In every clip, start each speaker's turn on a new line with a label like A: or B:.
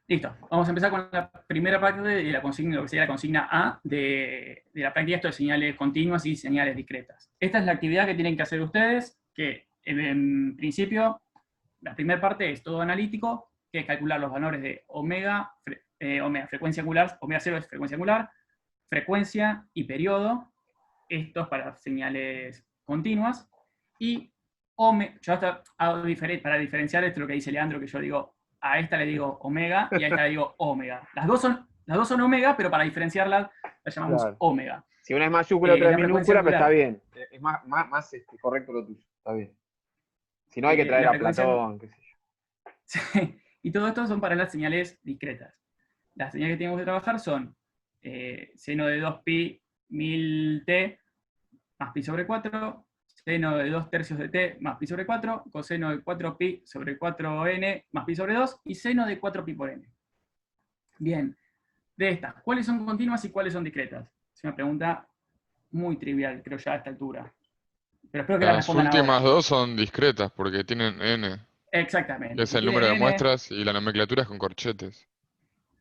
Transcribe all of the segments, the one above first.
A: Listo, vamos a empezar con la primera parte de la consigna, lo que sería la consigna A de la práctica, esto de señales continuas y señales discretas. Esta es la actividad que tienen que hacer ustedes, que en principio, la primera parte es todo analítico, que es calcular los valores de omega, frecuencia angular, omega 0 es frecuencia angular, frecuencia y periodo, esto es para señales continuas, y yo hasta para diferenciar esto lo que dice Leandro, que yo digo, a esta le digo omega y a esta le digo omega. Las dos son omega, pero para diferenciarlas las llamamos
B: Claro.
A: omega.
B: Si una es mayúscula y otra es
A: La frecuencia
B: minúscula, pues está
A: angular.
B: bien. Es más correcto lo tuyo. Está bien. Si no, hay que traer
A: La
B: a
A: frecuencia
B: Platón, qué sé yo.
A: y todo esto son para las señales discretas. Las señales que tenemos que trabajar son seno de 2pi 1000t más pi sobre 4, seno de 2 tercios de t más pi sobre 4, coseno de 4pi sobre 4n más pi sobre 2 y seno de 4pi por n. Bien, de estas, ¿cuáles son continuas y cuáles son discretas? Es una pregunta muy trivial, creo ya a esta altura. Pero espero que la
C: Las
A: respondan
C: últimas
A: ahora.
C: dos son discretas porque tienen n, que
A: Exactamente.
C: es
A: Si
C: el número
A: tienen
C: de
A: n,
C: muestras, y la nomenclatura es con corchetes.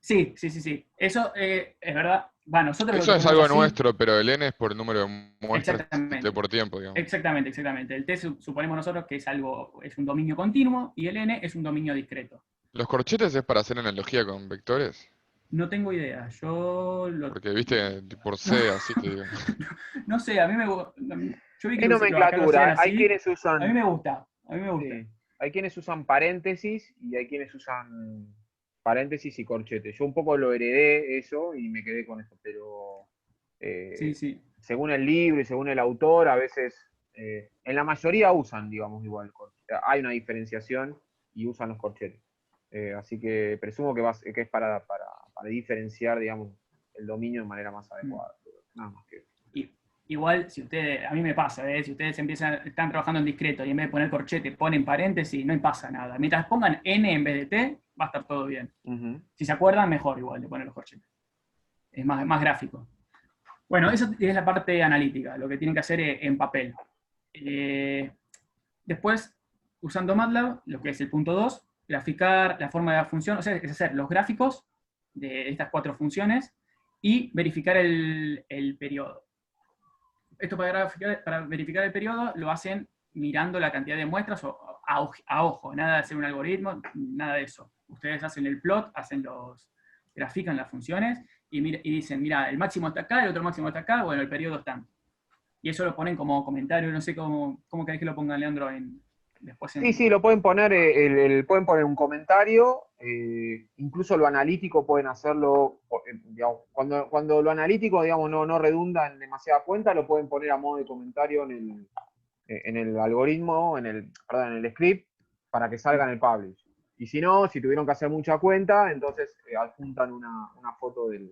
A: sí, sí, sí, sí. Eso es verdad. Va, nosotros lo
C: Eso es
A: ponemos
C: algo
A: así.
C: nuestro, pero el n es por número de muestras y t
A: Exactamente.
C: por tiempo, digamos.
A: Exactamente, exactamente. El t suponemos nosotros que es un dominio continuo y el n es un dominio discreto.
C: Los corchetes es para hacer analogía con vectores,
A: No tengo idea.
C: porque viste, por
A: No,
C: C, así te digo.
A: no sé, a mí me yo vi que
B: Es
A: acá lo hacían
B: nomenclatura. Hay
A: así.
B: quienes
A: A mí
B: usan,
A: me gusta. A mí me gusta.
B: sí, hay quienes usan paréntesis y hay quienes usan paréntesis y corchetes. Yo un poco lo heredé eso y me quedé con eso, pero
A: Sí,
B: eh,
A: sí.
B: según el libro y según el autor, a veces, en la mayoría usan, digamos, igual corchete. Hay una diferenciación y usan los corchetes. Así que presumo que es para diferenciar, digamos, el dominio de manera más
A: Mm.
B: adecuada. Nada más que eso.
A: Y, igual, si ustedes, a mí me pasa, si ustedes están trabajando en discreto y en vez de poner corchete ponen paréntesis, no pasa nada. Mientras pongan n en vez de t, va a estar todo bien.
B: Ujú.
A: Si se acuerdan, mejor igual de poner los corchetes. Es más gráfico. Bueno, eso es la parte analítica, lo que tienen que hacer en papel. Después, usando MATLAB, lo que es el punto 2, graficar la forma de la función, o sea, es hacer los gráficos de estas 4 funciones y verificar el periodo. Esto para verificar el periodo lo hacen mirando la cantidad de muestras a ojo, nada de hacer un algoritmo, nada de eso. Ustedes hacen el plot, grafican las funciones y dicen, mira, el máximo está acá, el otro máximo está acá, bueno, el periodo está. Y eso lo ponen como comentario, no sé cómo querés que lo ponga Leandro después
B: Sí,
A: en...
B: sí, lo pueden poner, pueden poner un comentario, incluso lo analítico pueden hacerlo, digamos, cuando lo analítico, digamos, no redunda en demasiada cuenta, lo pueden poner a modo de comentario en el algoritmo, perdón, en el script, para que salga en el publish. Y si no, si tuvieron que hacer mucha cuenta, entonces adjuntan una foto de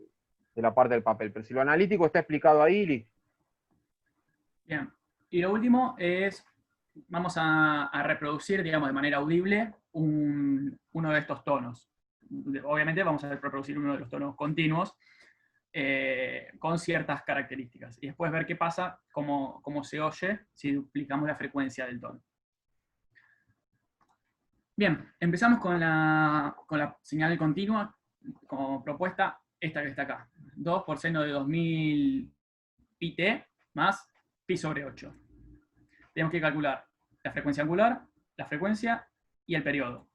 B: la parte del papel. Pero si lo analítico está explicado ahí, listo.
A: Bien. Y lo último es, vamos a reproducir, digamos, de manera audible uno de estos tonos. Obviamente vamos a reproducir uno de los tonos continuos con ciertas características. Y después ver qué pasa, cómo se oye si duplicamos la frecuencia del tono. Bien, empezamos con la señal continua como propuesta, esta que está acá. 2 por seno de 2000 pi t más pi sobre 8. Tenemos que calcular la frecuencia angular, la frecuencia y el periodo.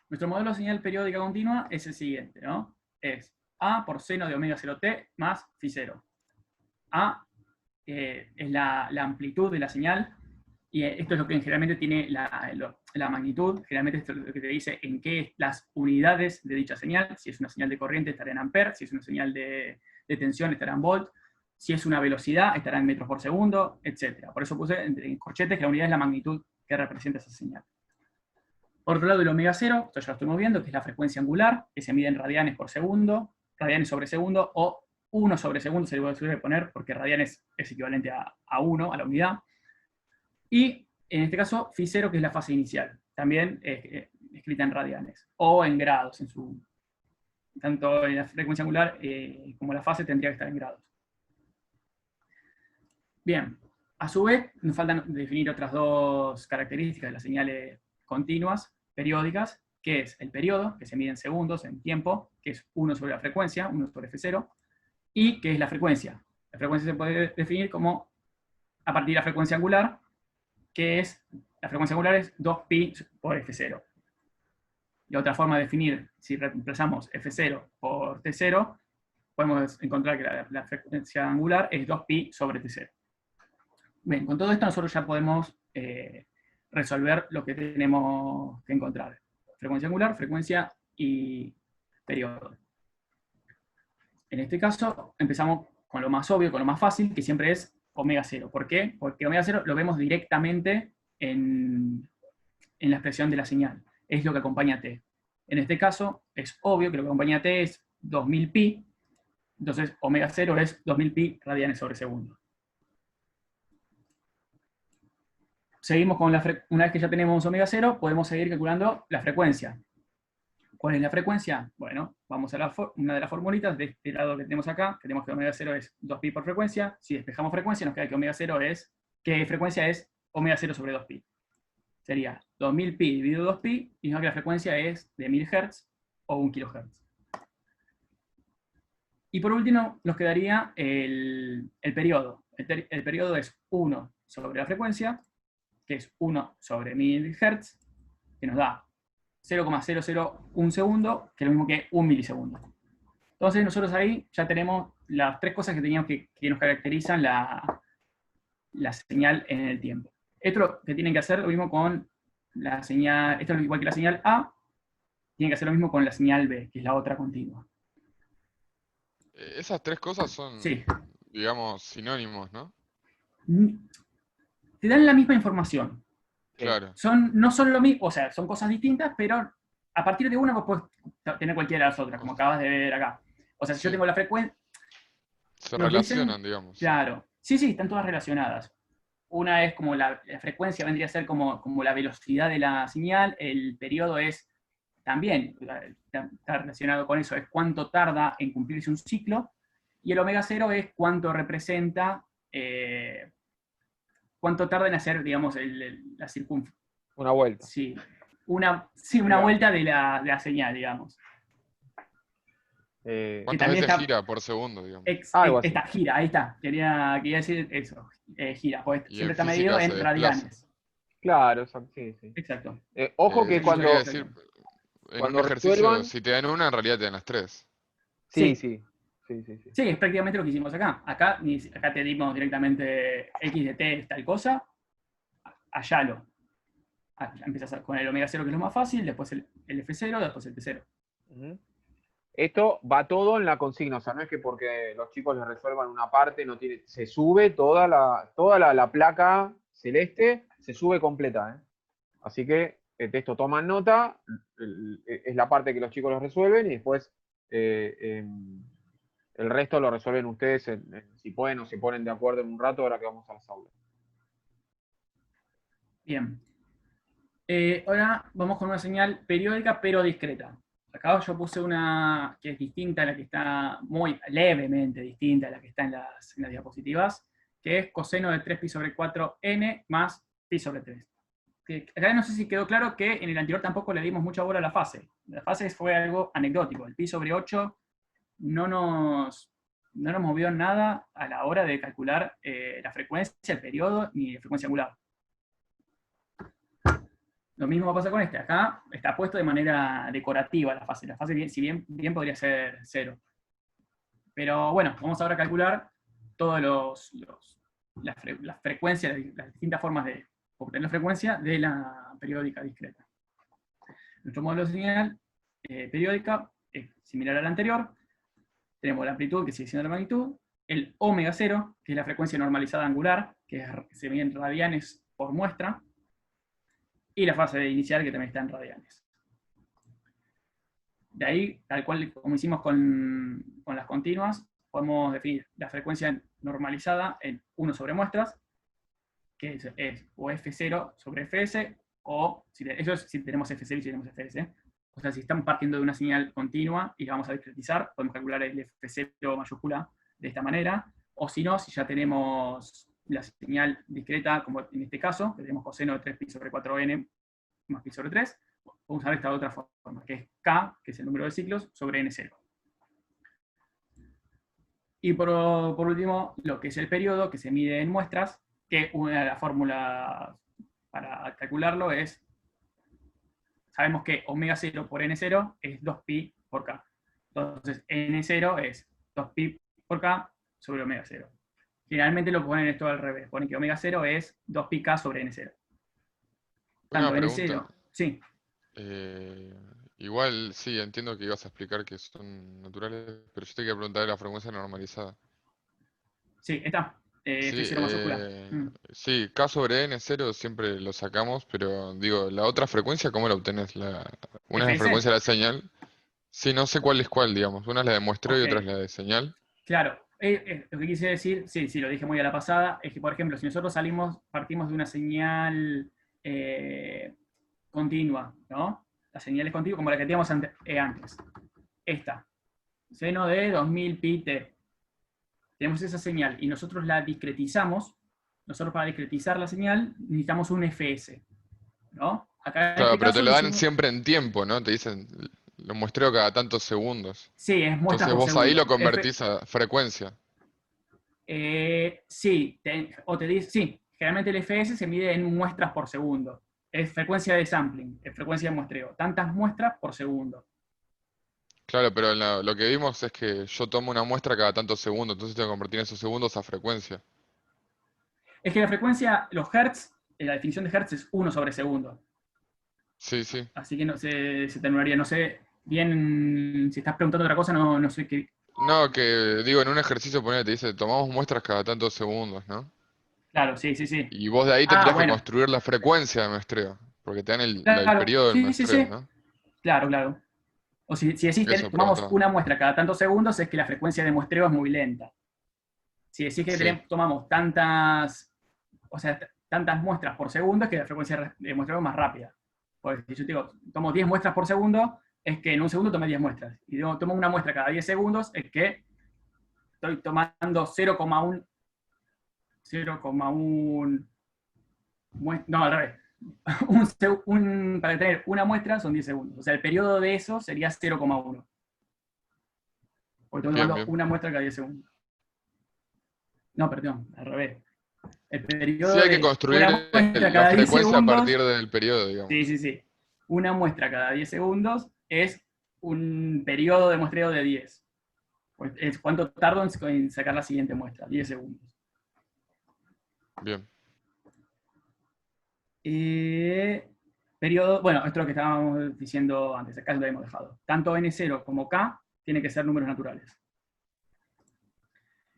A: Nuestro modelo de señal periódica continua es el siguiente, ¿no? Es A por seno de omega 0t más phi 0. A es la amplitud de la señal, y esto es lo que generalmente tiene la magnitud. Generalmente esto es lo que te dice en qué las unidades de dicha señal. Si es una señal de corriente estará en amperes, si es una señal de tensión estará en volt, si es una velocidad estará en metros por segundo, etc. Por eso puse en corchetes que la unidad es la magnitud que representa esa señal. Por otro lado, el omega 0, esto ya lo estuvimos viendo, que es la frecuencia angular, que se mide en radianes por segundo, radianes sobre segundo, o 1 sobre segundo se le suele poner, porque radianes es equivalente a 1, a la unidad. Y en este caso, phi 0, que es la fase inicial, también escrita en radianes, o en grados, tanto en la frecuencia angular como la fase tendría que estar en grados. Bien, a su vez, nos faltan definir otras dos características de las señales continuas, periódicas, que es el periodo, que se mide en segundos, en tiempo, que es 1 sobre la frecuencia, 1 sobre F0, y que es la frecuencia. La frecuencia se puede definir como a partir de la frecuencia angular, que es, la frecuencia angular es 2pi por F0. Y otra forma de definir, si reemplazamos F0 por T0, podemos encontrar que la frecuencia angular es 2pi sobre T0. Bien, con todo esto nosotros ya podemos resolver lo que tenemos que encontrar. Frecuencia angular, frecuencia y periodo. En este caso, empezamos con lo más obvio, con lo más fácil, que siempre es omega 0. ¿Por qué? Porque omega 0 lo vemos directamente en la expresión de la señal. Es lo que acompaña a t. En este caso, es obvio que lo que acompaña a t es 2000 pi, entonces omega 0 es 2000 pi radianes sobre segundo. Seguimos con una vez que ya tenemos omega 0, podemos seguir calculando la frecuencia. ¿Cuál es la frecuencia? Bueno, vamos a una de las formulitas de este lado que tenemos acá, que tenemos que omega 0 es 2pi por frecuencia. Si despejamos frecuencia, nos queda que omega 0 es, que frecuencia es omega 0 sobre 2pi. Sería 2000 pi dividido 2pi, y nos da que la frecuencia es de 1000 Hz o 1 kHz. Y por último, nos quedaría el periodo. El periodo es 1 sobre la frecuencia, que es 1 sobre 1000 Hz, que nos da 0,001 segundo, que es lo mismo que 1 milisegundo. Entonces nosotros ahí ya tenemos las tres cosas que teníamos que nos caracterizan la señal en el tiempo. Esto que tienen que hacer lo mismo con la señal, esto es igual que la señal A, tienen que hacer lo mismo con la señal B, que es la otra continua.
C: Esas tres cosas son,
A: sí,
C: digamos, sinónimos, ¿no?
A: Te dan la misma información.
C: Claro.
A: No son lo mismo, o sea, son cosas distintas, pero a partir de una vos podés tener cualquiera de las otras, como acabas de ver acá. O sea, si yo tengo la frecuencia...
C: Se relacionan, digamos.
A: Claro. Sí, están todas relacionadas. Una es como la frecuencia, vendría a ser como la velocidad de la señal, el periodo es también, está relacionado con eso, es cuánto tarda en cumplirse un ciclo, y el omega 0 es cuánto representa, cuánto tarda en hacer, digamos, la circunferencia.
B: Una vuelta.
A: Sí, una vuelta de la señal, digamos.
C: ¿Cuántas veces gira por segundo, digamos?
A: Gira, ahí está. Quería decir eso. Gira, pues siempre está medido en radianes.
B: Claro, sí.
A: Exacto.
B: Ojo que cuando
C: un ejercicio, resuelvan, si te dan una, en realidad te dan las tres.
B: Sí,
A: es prácticamente lo que hicimos acá. Acá te dimos directamente x de t es tal cosa, allá empiezas con el omega 0, que es lo más fácil, después el F0, después el T0.
B: Esto va todo en la consigna, o sea, no es que porque los chicos les resuelvan una parte, se sube toda la placa celeste, se sube completa, Así que el texto toman nota, es la parte que los chicos los resuelven, y después el resto lo resuelven ustedes si pueden o se ponen de acuerdo en un rato, ahora que vamos a las aulas.
A: Bien. Ahora vamos con una señal periódica pero discreta. Acá yo puse una que es distinta a la que está, muy levemente distinta a la que está en las diapositivas, que es coseno de 3pi sobre 4n más pi sobre 3. Acá no sé si quedó claro que en el anterior tampoco le dimos mucha bola a la fase. La fase fue algo anecdótico. El pi sobre 8 no nos movió nada a la hora de calcular la frecuencia, el periodo, ni la frecuencia angular. Lo mismo pasa con este. Acá está puesto de manera decorativa la fase. La fase, si bien podría ser 0. Pero bueno, vamos ahora a calcular todas las frecuencias, las distintas formas de obtener la frecuencia de la periódica discreta. Nuestro modelo de señal periódica es similar al anterior. Tenemos la amplitud, que sigue siendo la magnitud, el omega 0, que es la frecuencia normalizada angular, que se mide en radianes por muestra, y la fase inicial, que también está en radianes. De ahí, tal cual como hicimos con las continuas, podemos definir la frecuencia normalizada en 1 sobre muestras, que es o F0 sobre Fs, o eso es si tenemos F0 y si tenemos Fs. O sea, si estamos partiendo de una señal continua y la vamos a discretizar, podemos calcular el F0 mayúscula de esta manera, o si no, si ya tenemos la señal discreta, como en este caso, que tenemos coseno de 3pi sobre 4n más pi sobre 3, podemos usar esta otra forma, que es K, que es el número de ciclos, sobre N0. Y por último, lo que es el periodo, que se mide en muestras, que una de las fórmulas para calcularlo es, sabemos que omega 0 por N0 es 2pi por K. Entonces, N0 es 2pi por K sobre omega 0. Generalmente lo ponen esto al revés, ponen que omega 0 es 2πk sobre N0.
C: Una
A: Tanto
C: pregunta.
A: N0, sí,
C: Igual, sí, entiendo que ibas a explicar que son naturales, pero yo te quería preguntar de la frecuencia normalizada.
A: sí, está.
C: Sí,
A: F0 mayúscula.
C: sí, K sobre N0 siempre lo sacamos, pero digo, la otra frecuencia, ¿cómo la obtenés? Una es la
A: FS,
C: frecuencia de la señal. Sí, no sé cuál es cuál, digamos. Una es la de muestreo y
A: ok.
C: otra es la de señal.
A: Claro, lo que quise decir, sí, sí, lo dije muy a la pasada, es que, por ejemplo, si nosotros partimos de una señal continua, ¿no? La señal es continua como la que teníamos antes. Esta, seno de 2000 pi t. Tenemos esa señal y nosotros la discretizamos. Nosotros para discretizar la señal necesitamos un FS, ¿no? Acá en
C: Claro,
A: este
C: pero te
A: caso
C: lo
A: lo
C: dan
A: hicimos,
C: siempre en tiempo, ¿no? Te dicen, lo muestreo cada tantos segundos.
A: sí, es muestras
C: Entonces
A: por
C: vos ahí lo
A: segundo.
C: convertís a frecuencia.
A: Sí, sí, generalmente el FS se mide en muestras por segundo. Es frecuencia de sampling, es frecuencia de muestreo. Tantas muestras por segundo.
C: Claro, pero lo que vimos es que yo tomo una muestra cada tantos segundos, entonces tengo que convertir esos segundos a frecuencia.
A: Es que la frecuencia, los hertz, la definición de hertz es 1 sobre segundo.
C: Sí, sí.
A: Así que no sé, se terminaría, no sé bien, si estás preguntando otra cosa, no sé qué.
C: No, que digo, en un ejercicio ponele, te dice, tomamos muestras cada tantos segundos, ¿no?
A: Claro, sí, sí, sí.
C: Y vos de ahí
A: Ah,
C: tendrías que
A: bueno,
C: construir la frecuencia de muestreo, porque te dan el
A: claro,
C: periodo del
A: sí, sí,
C: muestreo,
A: sí.
C: ¿no?
A: Claro, claro. O si decís,
C: Eso
A: tomamos
C: preguntaba.
A: una muestra cada tantos segundos, es que la frecuencia de muestreo es muy lenta. Si decís que
C: Sí,
A: tomamos tantas, o sea, tantas muestras por segundo, es que la frecuencia de muestreo es más rápida. Porque si yo te digo, tomo 10 muestras por segundo, es que en un segundo tomé 10 muestras. Y tomo una muestra cada 10 segundos, es que estoy tomando 0,1, 0,1, no, al revés. Para tener una muestra son 10 segundos. O sea, el periodo de eso sería 0,1. Porque estoy
C: bien,
A: tomando
C: bien.
A: una muestra cada 10 segundos. No, perdón, al revés. El
C: Sí
A: periodo
C: hay que
A: de
C: construir
A: una muestra
C: la
A: cada 10
C: frecuencia a
A: segundos,
C: partir del periodo,
A: sí,
C: digamos.
A: sí, sí. Una muestra cada 10 segundos es un periodo de muestreo de 10. Pues es cuánto tardo en sacar la siguiente muestra, 10 segundos.
C: Bien.
A: Periodo, bueno, esto es lo que estábamos diciendo antes, acá lo habíamos dejado. Tanto N0 como K tienen que ser números naturales.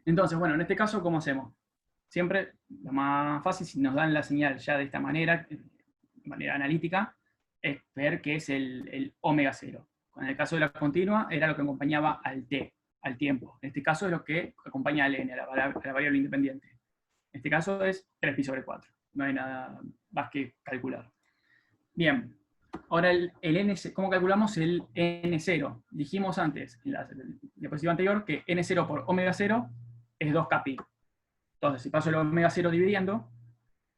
A: Entonces, bueno, en este caso, ¿cómo hacemos? Siempre lo más fácil, si nos dan la señal ya de esta manera, de manera analítica, es ver qué es el omega 0. En el caso de la continua, era lo que acompañaba al t, al tiempo. En este caso es lo que acompaña al n, a la variable independiente. En este caso es 3pi sobre 4. No hay nada más que calcular. Bien, ahora ¿cómo calculamos el N0? Dijimos antes, en la diapositiva anterior, que N0 por omega 0 es 2kpi. Entonces, si paso el omega 0 dividiendo,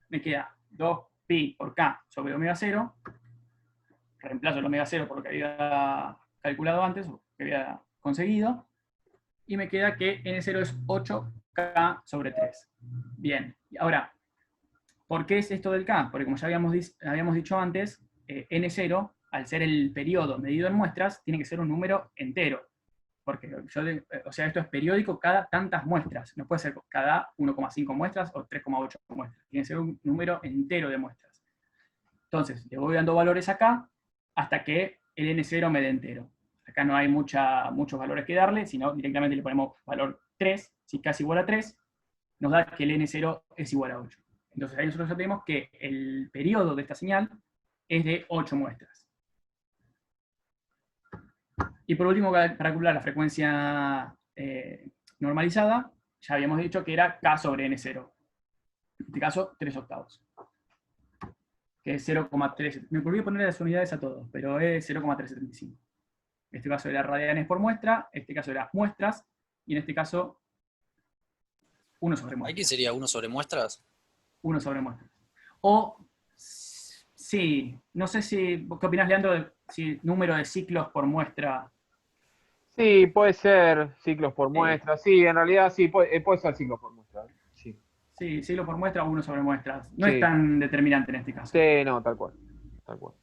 A: me queda 2pi por k sobre omega 0, reemplazo el omega 0 por lo que había calculado antes, o que había conseguido, y me queda que N0 es 8k sobre 3. Bien, ahora, ¿por qué es esto del K? Porque como ya habíamos dicho antes, N0, al ser el periodo medido en muestras, tiene que ser un número entero. Porque o sea, esto es periódico cada tantas muestras. No puede ser cada 1,5 muestras o 3,8 muestras. Tiene que ser un número entero de muestras. Entonces, le voy dando valores acá hasta que el N0 me dé entero. Acá no hay muchos valores que darle, sino directamente le ponemos valor 3. Si k es igual a 3, nos da que el N0 es igual a 8. Entonces ahí nosotros ya tenemos que el periodo de esta señal es de 8 muestras. Y por último, para calcular la frecuencia normalizada, ya habíamos dicho que era K sobre N0. En este caso, 3 octavos. Que es 0,3. Me olvidé poner las unidades a todos, pero es 0,375. En este caso era radianes por muestra, en este caso era muestras, y en este caso 1 sobre
D: ¿Aquí
A: muestras.
D: sería 1 sobre muestras?
A: 1 sobre muestras. O Sí, no sé si, ¿qué opinás, Leandro? Si número de ciclos por muestra.
B: Sí, puede ser ciclos por
A: eh,
B: muestra. Sí, en realidad sí, puede ser ciclos por muestra. Sí,
A: sí, ciclo por muestra o uno sobre muestras. No es
B: sí,
A: tan determinante en este caso.
B: sí, no, tal cual. Tal cual.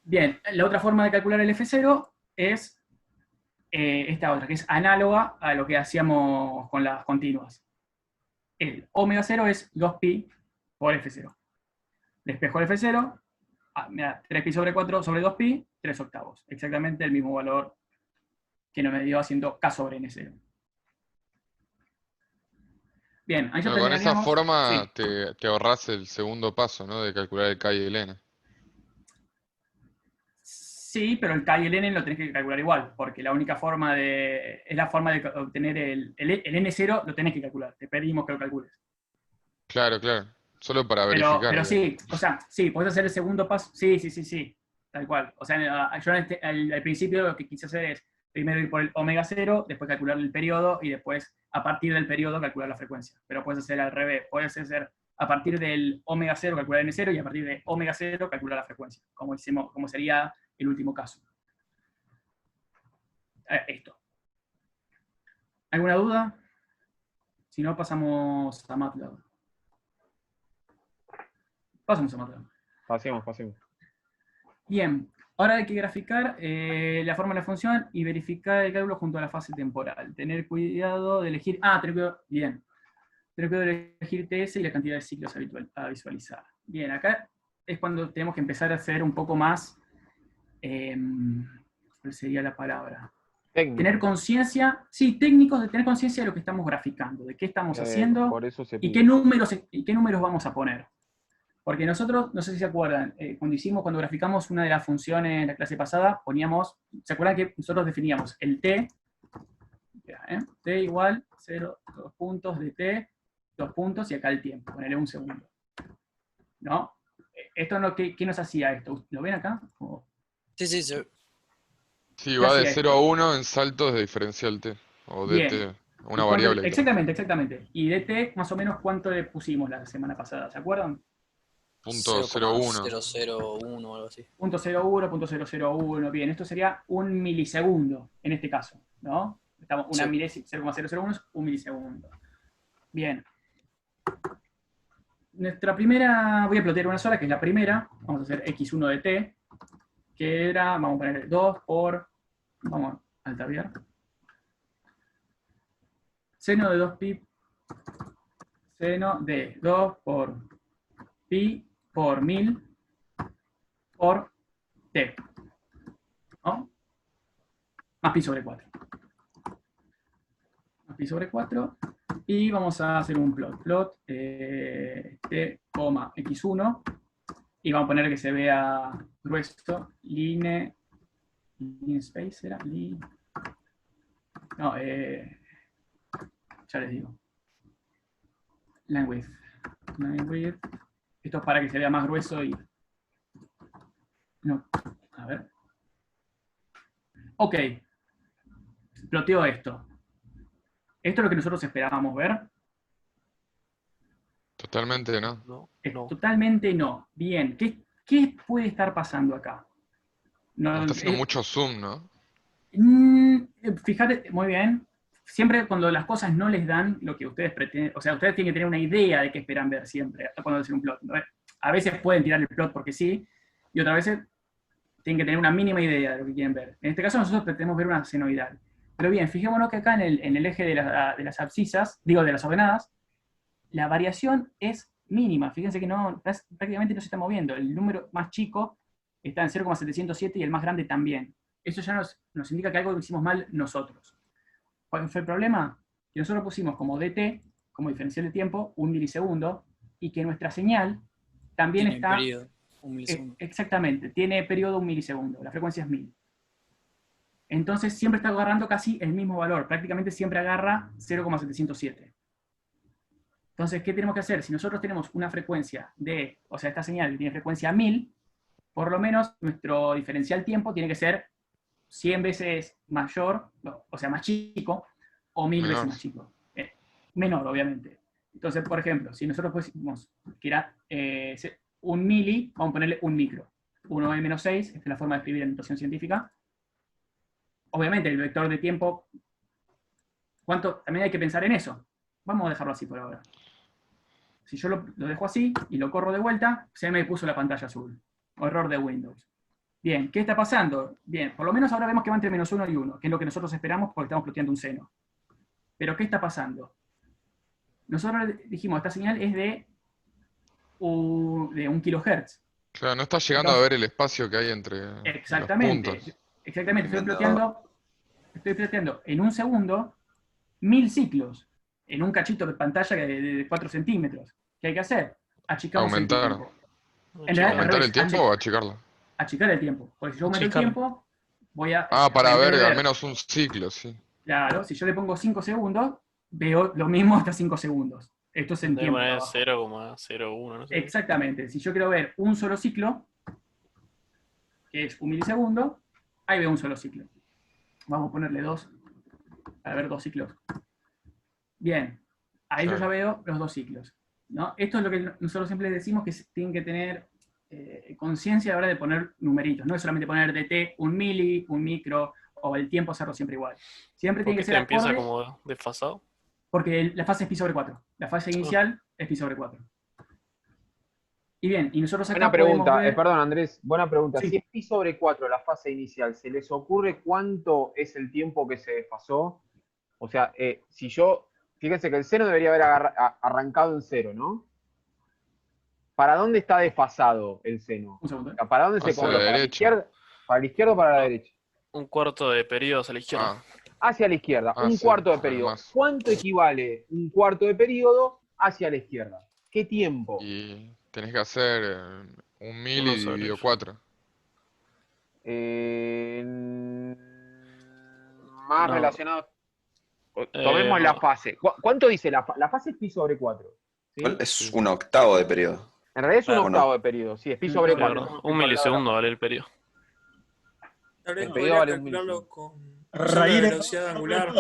A: Bien, la otra forma de calcular el F0 es esta otra, que es análoga a lo que hacíamos con las continuas. El omega 0 es 2pi por F0. Despejo el F0, mira, 3pi sobre 4 sobre 2pi, 3 octavos. Exactamente el mismo valor que nos me dio haciendo K sobre N0. Bien, ahí ya
C: Pero con esa
A: terminaríamos.
C: forma
A: Sí,
C: te ahorras el segundo paso, ¿no? De calcular el K y el N.
A: sí, pero el K y el N lo tenés que calcular igual, porque la única forma de. Es la forma de obtener el N0, lo tenés que calcular. Te pedimos que lo calcules.
C: Claro, claro. Solo para verificar,
A: Pero
C: digamos.
A: sí, o sea, sí, podés hacer el segundo paso. Sí, sí, sí, sí, tal cual. O sea, yo al principio lo que quise hacer es primero ir por el omega 0, después calcular el periodo y después a partir del periodo calcular la frecuencia. Pero puedes hacer al revés, puedes hacer a partir del omega 0 calcular N0 y a partir de omega 0 calcular la frecuencia, como sería el último caso. Esto. ¿Alguna duda? Si no, pasamos a MATLAB. Pasamos a MATLAB.
B: Pasemos.
A: Bien, ahora hay que graficar la forma de la función y verificar el cálculo junto a la fase temporal. Tener cuidado de elegir. Tener cuidado. Bien. Tener cuidado de elegir TS y la cantidad de ciclos a visualizar. Bien, acá es cuando tenemos que empezar a hacer un poco más. ¿Cuál sería la palabra? Tener
B: Técnico.
A: conciencia, sí, técnicos, de tener conciencia de lo que estamos graficando, de qué estamos haciendo
B: Por eso se
A: y
B: pide.
A: qué números vamos a poner. Porque nosotros, no sé si se acuerdan, cuando graficamos una de las funciones en la clase pasada, poníamos, ¿se acuerdan que nosotros definíamos el t? T igual 0, 2 puntos de t, 2 puntos y acá el tiempo, ponerle un segundo. ¿No? Esto no, ¿qué nos hacía esto? ¿Lo ven acá?
D: Sí, sí, sí.
C: Sí,
A: ¿Qué
C: va de
A: hacía
C: 0 a
A: esto?
C: 1 en saltos de diferencial t. O
A: Bien.
C: dt. Una variable que tenemos.
A: Exactamente, exactamente. Y de t, más o menos, ¿cuánto le pusimos la semana pasada? ¿Se acuerdan?
C: Punto 0,1.
D: 0,001 o algo así.
A: Punto 0,1, punto 0,001. Bien, esto sería un milisegundo en este caso, ¿no? Estamos una
D: Sí.
A: milésima, 0,001 es un milisegundo. Bien. Nuestra primera, voy a plotear una sola, que es la primera. Vamos a hacer x1 de t, que era, vamos a poner 2 por, vamos a altaviar. Seno de 2pi, seno de 2 por pi por 1000 por t, ¿no? Más pi sobre 4. Más pi sobre 4. Y vamos a hacer un plot. Plot t, x1. Y vamos a poner que se vea grueso. Line space era. No, ya les digo. Line width. Line width. Esto es para que se vea más grueso y. No. A ver. Ok. Ploteo esto. Esto es lo que nosotros esperábamos ver.
C: Totalmente, ¿no?
D: No,
A: No. Totalmente no. Bien. ¿Qué puede estar pasando acá?
C: Nos
A: No,
C: está haciendo mucho zoom, ¿no?
A: fíjate, muy bien. Siempre cuando las cosas no les dan lo que ustedes pretenden, o sea, ustedes tienen que tener una idea de qué esperan ver siempre, cuando hacen un plot. A veces pueden tirar el plot porque sí, y otras veces tienen que tener una mínima idea de lo que quieren ver. En este caso nosotros pretendemos ver una senoidal. Pero bien, fijémonos que acá en el eje de las abscisas, digo, de las ordenadas, la variación es mínima. Fíjense que prácticamente no se está moviendo. El número más chico está en 0,707 y el más grande también. Eso ya nos indica que algo hicimos mal nosotros. ¿Cuál fue el problema? Que nosotros pusimos como dt, como diferencial de tiempo, un milisegundo, y que nuestra señal también
D: tiene
A: está.
D: periodo, un milisegundo.
A: Exactamente, tiene periodo un milisegundo, la frecuencia es 1000. Entonces siempre está agarrando casi el mismo valor, prácticamente siempre agarra 0,707. Entonces, ¿qué tenemos que hacer? Si nosotros tenemos una frecuencia o sea, esta señal que tiene frecuencia 1000, por lo menos nuestro diferencial tiempo tiene que ser 100 veces mayor, o sea, más chico, o 1000 veces
C: Menor.
A: más chico. Menor, obviamente. Entonces, por ejemplo, si nosotros pusimos que era un mili, vamos a ponerle un micro. 1 n-6, esta es la forma de escribir en notación científica. Obviamente, el vector de tiempo, también hay que pensar en eso. Vamos a dejarlo así por ahora. Si yo lo dejo así y lo corro de vuelta, se me puso la pantalla azul. O error de Windows. Bien, ¿qué está pasando? Bien, por lo menos ahora vemos que va entre -1 y 1, que es lo que nosotros esperamos porque estamos ploteando un seno. Pero ¿qué está pasando? Nosotros dijimos, esta señal es de 1 kHz.
C: Claro, no está llegando a
A: Entonces,
C: ver el espacio que hay entre los
A: exactamente.
C: puntos.
A: Exactamente, estoy
E: Inventador.
A: ploteando en un segundo 1000 ciclos en un cachito de pantalla de 4 centímetros. ¿Qué hay que hacer? Achicamos el
C: Aumentar.
A: tiempo. En realidad, al
C: ¿Aumentar
A: revés,
C: el tiempo o achicarlo?
A: achicar el tiempo. Porque si yo aumento el
D: Achicarlo.
A: tiempo, voy a...
C: Ah, para
A: en vez
C: ver
A: de
C: al menos un ciclo, sí.
A: Claro, si yo le pongo 5 segundos, veo lo mismo hasta 5 segundos. Esto es en
F: Debe
A: tiempo.
F: poner
A: abajo.
F: 0,01, no sé.
A: Exactamente. Si yo quiero ver un solo ciclo, que es 1 milisegundo, ahí veo un solo ciclo. Vamos a ponerle 2, para ver 2 ciclos. Bien, ahí yo ya
C: Claro.
A: veo los 2 ciclos, ¿no? Esto es lo que nosotros siempre decimos que tienen que tener conciencia a la hora de poner numeritos. No es solamente poner dt, 1 mili, 1 micro, o el tiempo hacerlo siempre igual. Siempre
F: ¿Por
A: tiene
F: qué
A: que
F: te
A: ser
F: empieza
A: acorde,
F: como desfasado?
A: porque la fase es pi sobre 4. La fase inicial es pi sobre 4. Y bien, y nosotros acá
B: Buena pregunta,
A: podemos ver...
B: perdón Andrés, buena pregunta.
A: Sí.
B: Si es pi sobre 4 la fase inicial, ¿se les ocurre cuánto es el tiempo que se desfasó? O sea, si yo, fíjense que el seno debería haber arrancado en 0, ¿no? ¿Para dónde está desfasado el seno?
A: Un segundo.
B: O sea, ¿para dónde se
C: Hacia
B: corre?
C: la
B: ¿Para la
C: derecha.
B: izquierda? ¿Para la izquierda o para la
F: No.
B: derecha?
F: Un cuarto de periodos a la izquierda.
C: Ah,
B: Hacia la izquierda, un
C: sí,
B: cuarto de periodo.
C: además.
B: ¿Cuánto equivale un cuarto de periodo hacia la izquierda? ¿Qué tiempo?
C: Y tenés que hacer un mili
F: 1 sobre
C: dividido
F: 8.
C: 4.
B: Más
F: No.
B: relacionado. Tomemos la fase. ¿Cuánto dice la fase? La fase es pi sobre 4. ¿sí?
E: Igual es
C: Sí.
E: un octavo de periodo.
B: En realidad es un
F: Claro.
B: octavo de periodo. Sí, es pi sobre
F: Es
B: 4.
F: verdad. Un milisegundo vale el periodo.
G: Tal vez
B: El
G: podría
B: periodo vale un
G: calcularlo
B: milisegundo.
G: con
H: Raíz
G: la
H: de
G: velocidad angular.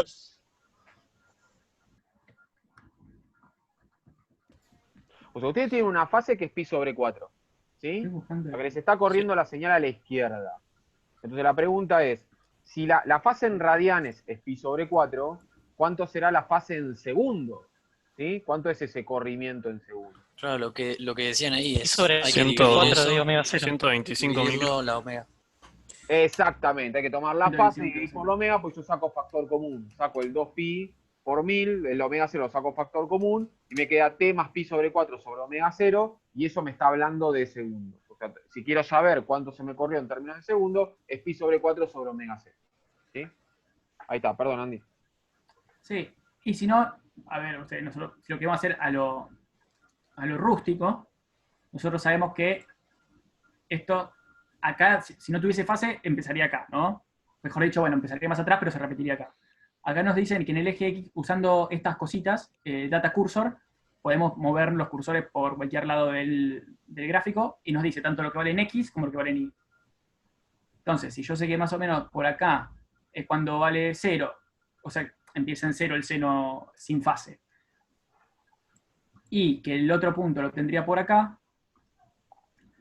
B: O sea, ustedes tienen una fase que es pi sobre 4. ¿Sí?
A: Estoy buscando
B: Lo que les está corriendo la señal a la izquierda. Entonces la pregunta es, si la fase en radianes es pi sobre 4, ¿cuánto será la fase en segundos? ¿Sí? ¿Cuánto es ese corrimiento en segundos?
D: Claro, lo que decían ahí es.
H: sobre
D: Hay que
F: 100,
D: dividir
H: 4
D: eso,
H: de omega 0.
F: 125 mil.
D: dividirlo la omega.
B: Exactamente, hay que tomar la
A: 125,
B: fase y dividir por la omega, pues yo saco factor común. Saco el 2pi por 1000, el omega 0 saco factor común, y me queda t más pi sobre 4 sobre omega 0, y eso me está hablando de segundos. O sea, si quiero saber cuánto se me corrió en términos de segundos, es pi sobre 4 sobre omega 0. ¿Sí? Ahí está, perdón, Andy.
A: Sí, y si no, a ver, nosotros si lo que vamos a hacer a lo rústico, nosotros sabemos que esto, acá, si no tuviese fase, empezaría acá, ¿no? Mejor dicho, bueno, empezaría más atrás, pero se repetiría acá. Acá nos dicen que en el eje X, usando estas cositas, data cursor, podemos mover los cursores por cualquier lado del gráfico, y nos dice tanto lo que vale en X como lo que vale en Y. Entonces, si yo sé que más o menos por acá es cuando vale 0, o sea, empieza en 0 el seno sin fase, y que el otro punto lo tendría por acá,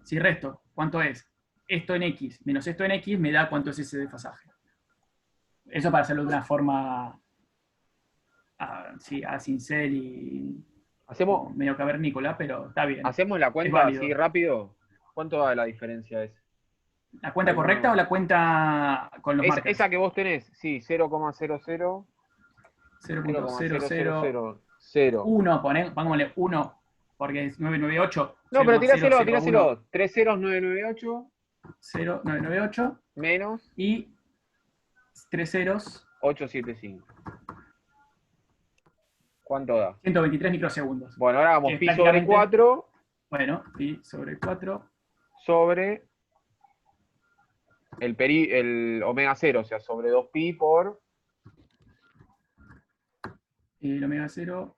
A: si resto, ¿cuánto es? Esto en X menos esto en X me da cuánto es ese desfasaje. Eso para hacerlo de una forma sí, cincel y
B: Hacemos,
A: medio cavernícola, pero está bien.
B: hacemos la cuenta
A: válido.
B: así rápido. ¿Cuánto da la diferencia esa?
A: ¿La cuenta correcta o la cuenta con los marcos?
B: Esa que vos tenés, sí, 0,00
A: 0.000 1, pongámosle 1, porque es 998.
B: No, pero tiráselo,
A: 0,001,
B: 30998
A: 0998
B: menos
A: y 3 ceros,
B: 875. ¿Cuánto da?
A: 123 microsegundos.
B: Bueno, ahora vamos
A: Que
B: pi sobre
A: prácticamente-
B: 4
A: Bueno, pi sobre 4,
B: sobre el omega 0, o sea, sobre 2pi
A: y el omega 0,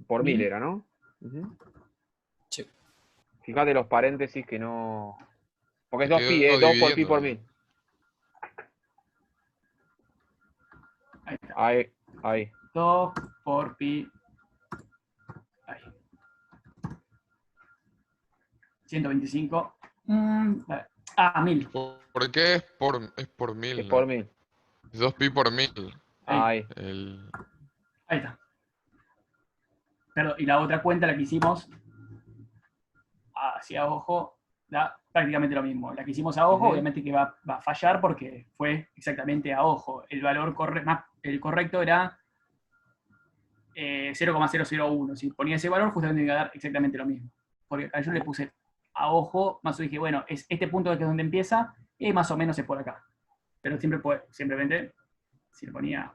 B: por 1000
A: 1000.
B: era, ¿no? Ujú.
D: Sí.
B: Fíjate los paréntesis que no... Porque es
C: Te
B: 2pi,
C: quedó
B: 2 por pi
C: dividiendo,
B: por
C: ¿no?
B: 1000.
A: ahí está.
B: Ahí.
A: 2 por pi. Ahí. 125. 1000.
C: ¿Por qué es por 1000?
B: Es
C: ¿no?
B: por 1000.
C: 2pi por 1000.
B: Ahí.
A: Ahí está. Perdón, y la otra cuenta, la que hicimos hacia ojo, da prácticamente lo mismo. La que hicimos a ojo,
B: Ujú.
A: obviamente que va a fallar porque fue exactamente a ojo. El valor el correcto era 0,001. Si ponía ese valor, justamente me iba a dar exactamente lo mismo. Porque acá yo le puse a ojo, más o dije, bueno, es este punto que es donde empieza, y más o menos es por acá. Pero simplemente, si le ponía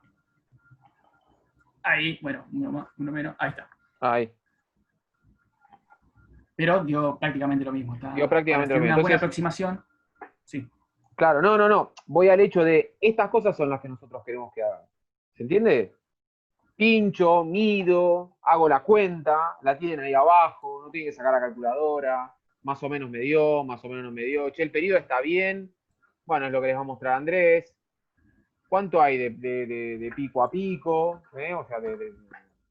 A: ahí, bueno, uno más, uno menos, ahí está.
B: Ahí.
A: Pero dio prácticamente lo mismo.
B: Dio prácticamente
A: para
B: lo mismo.
A: una buena
B: Entonces,
A: aproximación, sí.
B: claro, no. Voy al hecho de estas cosas son las que nosotros queremos que hagan. ¿Se entiende? Pincho, mido, hago la cuenta, la tienen ahí abajo, no tienen que sacar la calculadora, más o menos me dio, más o menos no me dio. Che, el periodo está bien. Bueno, es lo que les va a mostrar Andrés. ¿Cuánto hay de pico a pico? O sea, qué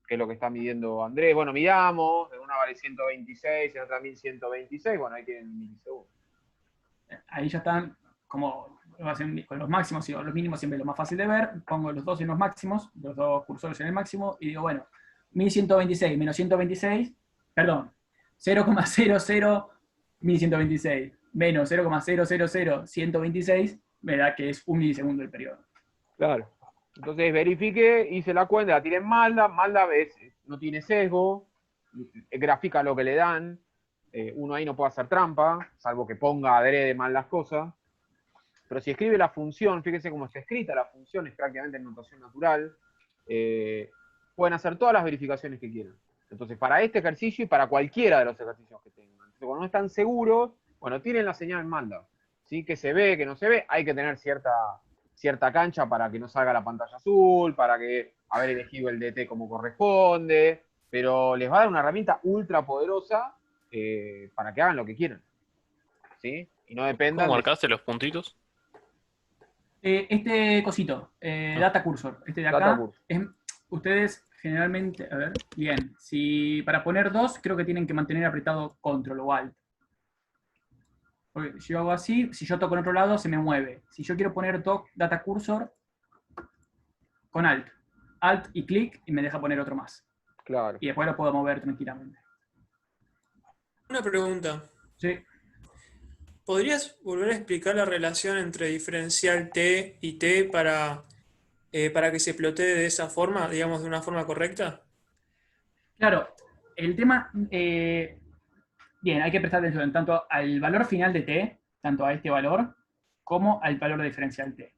B: es lo que está midiendo Andrés. Bueno, midamos, en una vale 126, en otra 1126, bueno, ahí tienen milisegundos.
A: Ahí ya están como con los máximos y los mínimos siempre es lo más fácil de ver. Pongo los dos en los máximos, los dos cursores en el máximo, y digo, bueno, 1126 menos 126, perdón, 0,00 1126 menos 0,000 me da que es 1 milisegundo el periodo.
B: Claro. Entonces verifique, hice la cuenta, la tiré en Malda ves, no tiene sesgo, grafica lo que le dan, uno ahí no puede hacer trampa, salvo que ponga adrede mal las cosas, pero si escribe la función, fíjese cómo está escrita la función, es prácticamente en notación natural, pueden hacer todas las verificaciones que quieran. Entonces, para este ejercicio y para cualquiera de los ejercicios que tengan. Entonces, cuando no están seguros, bueno, tienen la señal en Malda, ¿sí? Que se ve, que no se ve, hay que tener cierta cancha para que no salga la pantalla azul, para que haber elegido el DT como corresponde, pero les va a dar una herramienta ultra poderosa para que hagan lo que quieran, ¿sí? Y no dependan
F: ¿Cómo marcaste los puntitos?
A: Este cosito, Data Cursor, este de
B: Data
A: acá,
B: Cursor.
A: ustedes generalmente, a ver, bien, si para poner 2 creo que tienen que mantener apretado Control o Alt. Porque si yo hago así, si yo toco en otro lado, se me mueve. Si yo quiero poner Data Cursor, con Alt. Alt y clic, y me deja poner otro más.
B: Claro.
A: Y después lo puedo mover tranquilamente.
G: Una pregunta.
A: Sí.
G: ¿Podrías volver a explicar la relación entre diferencial T y T para que se plotee de esa forma, digamos, de una forma correcta?
A: Claro, el tema, bien, hay que prestar atención tanto al valor final de T, tanto a este valor, como al valor de diferencial T.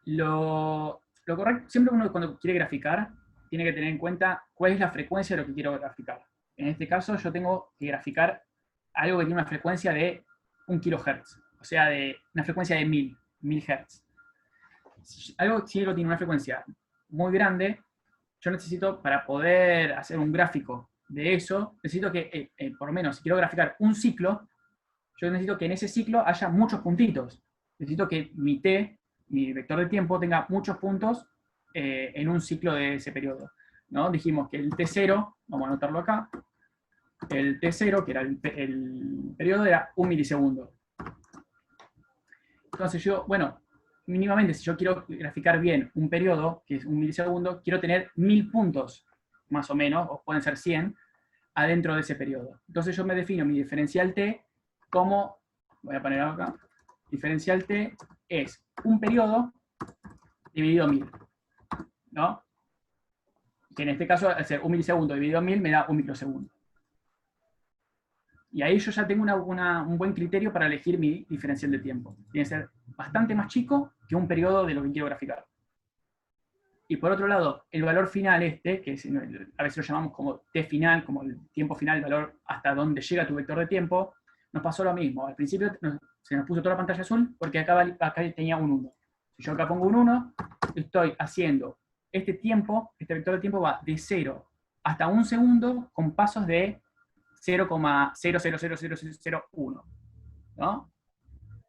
A: Lo correcto, siempre uno cuando quiere graficar, tiene que tener en cuenta cuál es la frecuencia de lo que quiero graficar. En este caso, yo tengo que graficar algo que tiene una frecuencia de 1 kHz, o sea, de una frecuencia de 1000 Hz. Si algo tiene una frecuencia muy grande, yo necesito, para poder hacer un gráfico de eso, necesito que, por lo menos, si quiero graficar un ciclo, yo necesito que en ese ciclo haya muchos puntitos. Necesito que mi T, mi vector de tiempo, tenga muchos puntos en un ciclo de ese periodo, ¿no? Dijimos que el T0, vamos a anotarlo acá, el T0, que era el periodo, era 1 milisegundo. Entonces yo, bueno, mínimamente si yo quiero graficar bien un periodo, que es 1 milisegundo, quiero tener 1000 puntos, más o menos, o pueden ser 100, adentro de ese periodo. Entonces yo me defino mi diferencial T como, voy a poner acá, diferencial T es un periodo dividido 1000, ¿no? Que en este caso, al ser 1 milisegundo dividido 1000 me da 1 microsegundo. Y ahí yo ya tengo un buen criterio para elegir mi diferencial de tiempo. Tiene que ser bastante más chico que un periodo de lo que quiero graficar. Y por otro lado, el valor final que a veces lo llamamos como T final, como el tiempo final, el valor hasta donde llega tu vector de tiempo, nos pasó lo mismo. Al principio se nos puso toda la pantalla azul porque acá tenía un 1. Si yo acá pongo un 1, estoy haciendo este tiempo, este vector de tiempo va de 0 hasta 1 segundo con pasos de 0,000001, ¿no?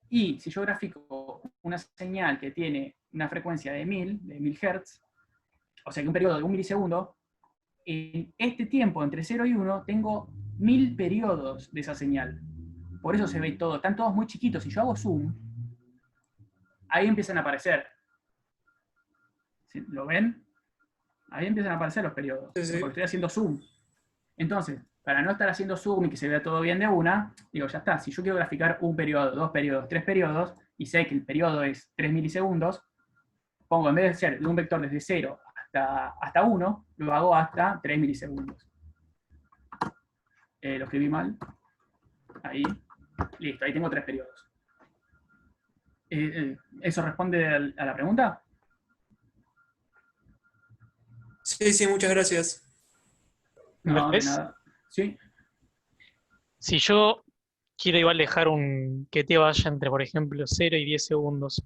A: Y si yo grafico una señal que tiene una frecuencia de 1000 Hz, o sea que un periodo de 1 milisegundo, en este tiempo entre 0 y 1 tengo 1000 periodos de esa señal. por eso se ve todo, están todos muy chiquitos. Si yo hago zoom, ahí empiezan a aparecer. ¿Sí? ¿Lo ven? Ahí empiezan a aparecer los periodos,
G: Sí, sí.
A: porque estoy haciendo zoom. Entonces, para no estar haciendo zoom y que se vea todo bien de una, digo, ya está, si yo quiero graficar un periodo, 2 periodos, 3 periodos, y sé que el periodo es 3 milisegundos, pongo, en vez de ser de un vector desde 0 hasta 1, lo hago hasta 3 milisegundos. Lo escribí mal. Ahí. Listo, ahí tengo 3 periodos. ¿Eso responde a la pregunta?
G: Sí, sí, muchas gracias.
A: No, de
E: ¿Ves?
A: nada. ¿Sí?
E: Si yo quiero igual dejar que t vaya entre, por ejemplo, 0 y 10 segundos,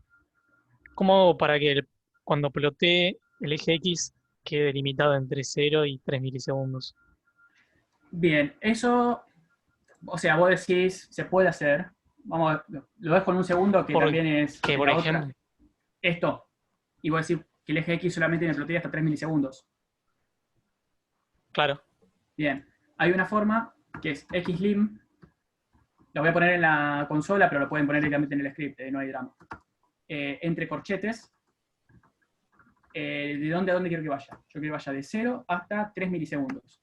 E: ¿cómo hago para que cuando plotee el eje X quede delimitado entre 0 y 3 milisegundos?
A: Bien, eso, o sea, vos decís, se puede hacer. Vamos, lo dejo en un segundo, que también es
E: Que, por
A: la otra.
E: ejemplo,
A: Esto, y vos decís que el eje X solamente me plotea hasta 3 milisegundos.
E: claro,
A: Bien, hay una forma que es xlim, lo voy a poner en la consola, pero lo pueden poner directamente en el script, no hay drama. Entre corchetes, ¿de dónde a dónde quiero que vaya? Yo quiero que vaya de 0 hasta 3 milisegundos.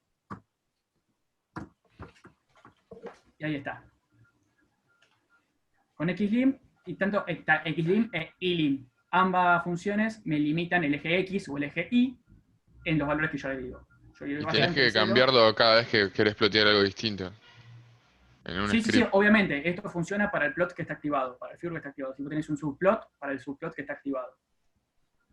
A: Y ahí está. Con xlim, y tanto está xlim e ilim. Ambas funciones me limitan el eje X o el eje Y en los valores que yo le digo. Yo quiero
C: Y
A: vaya
C: tenés
A: entre
C: que
A: 0.
C: cambiarlo cada vez que querés plotear algo distinto. En un
A: Sí, sí, sí,
C: script.
A: obviamente. Esto funciona para el plot que está activado, para el figure que está activado. Si vos tenés un subplot, para el subplot que está activado.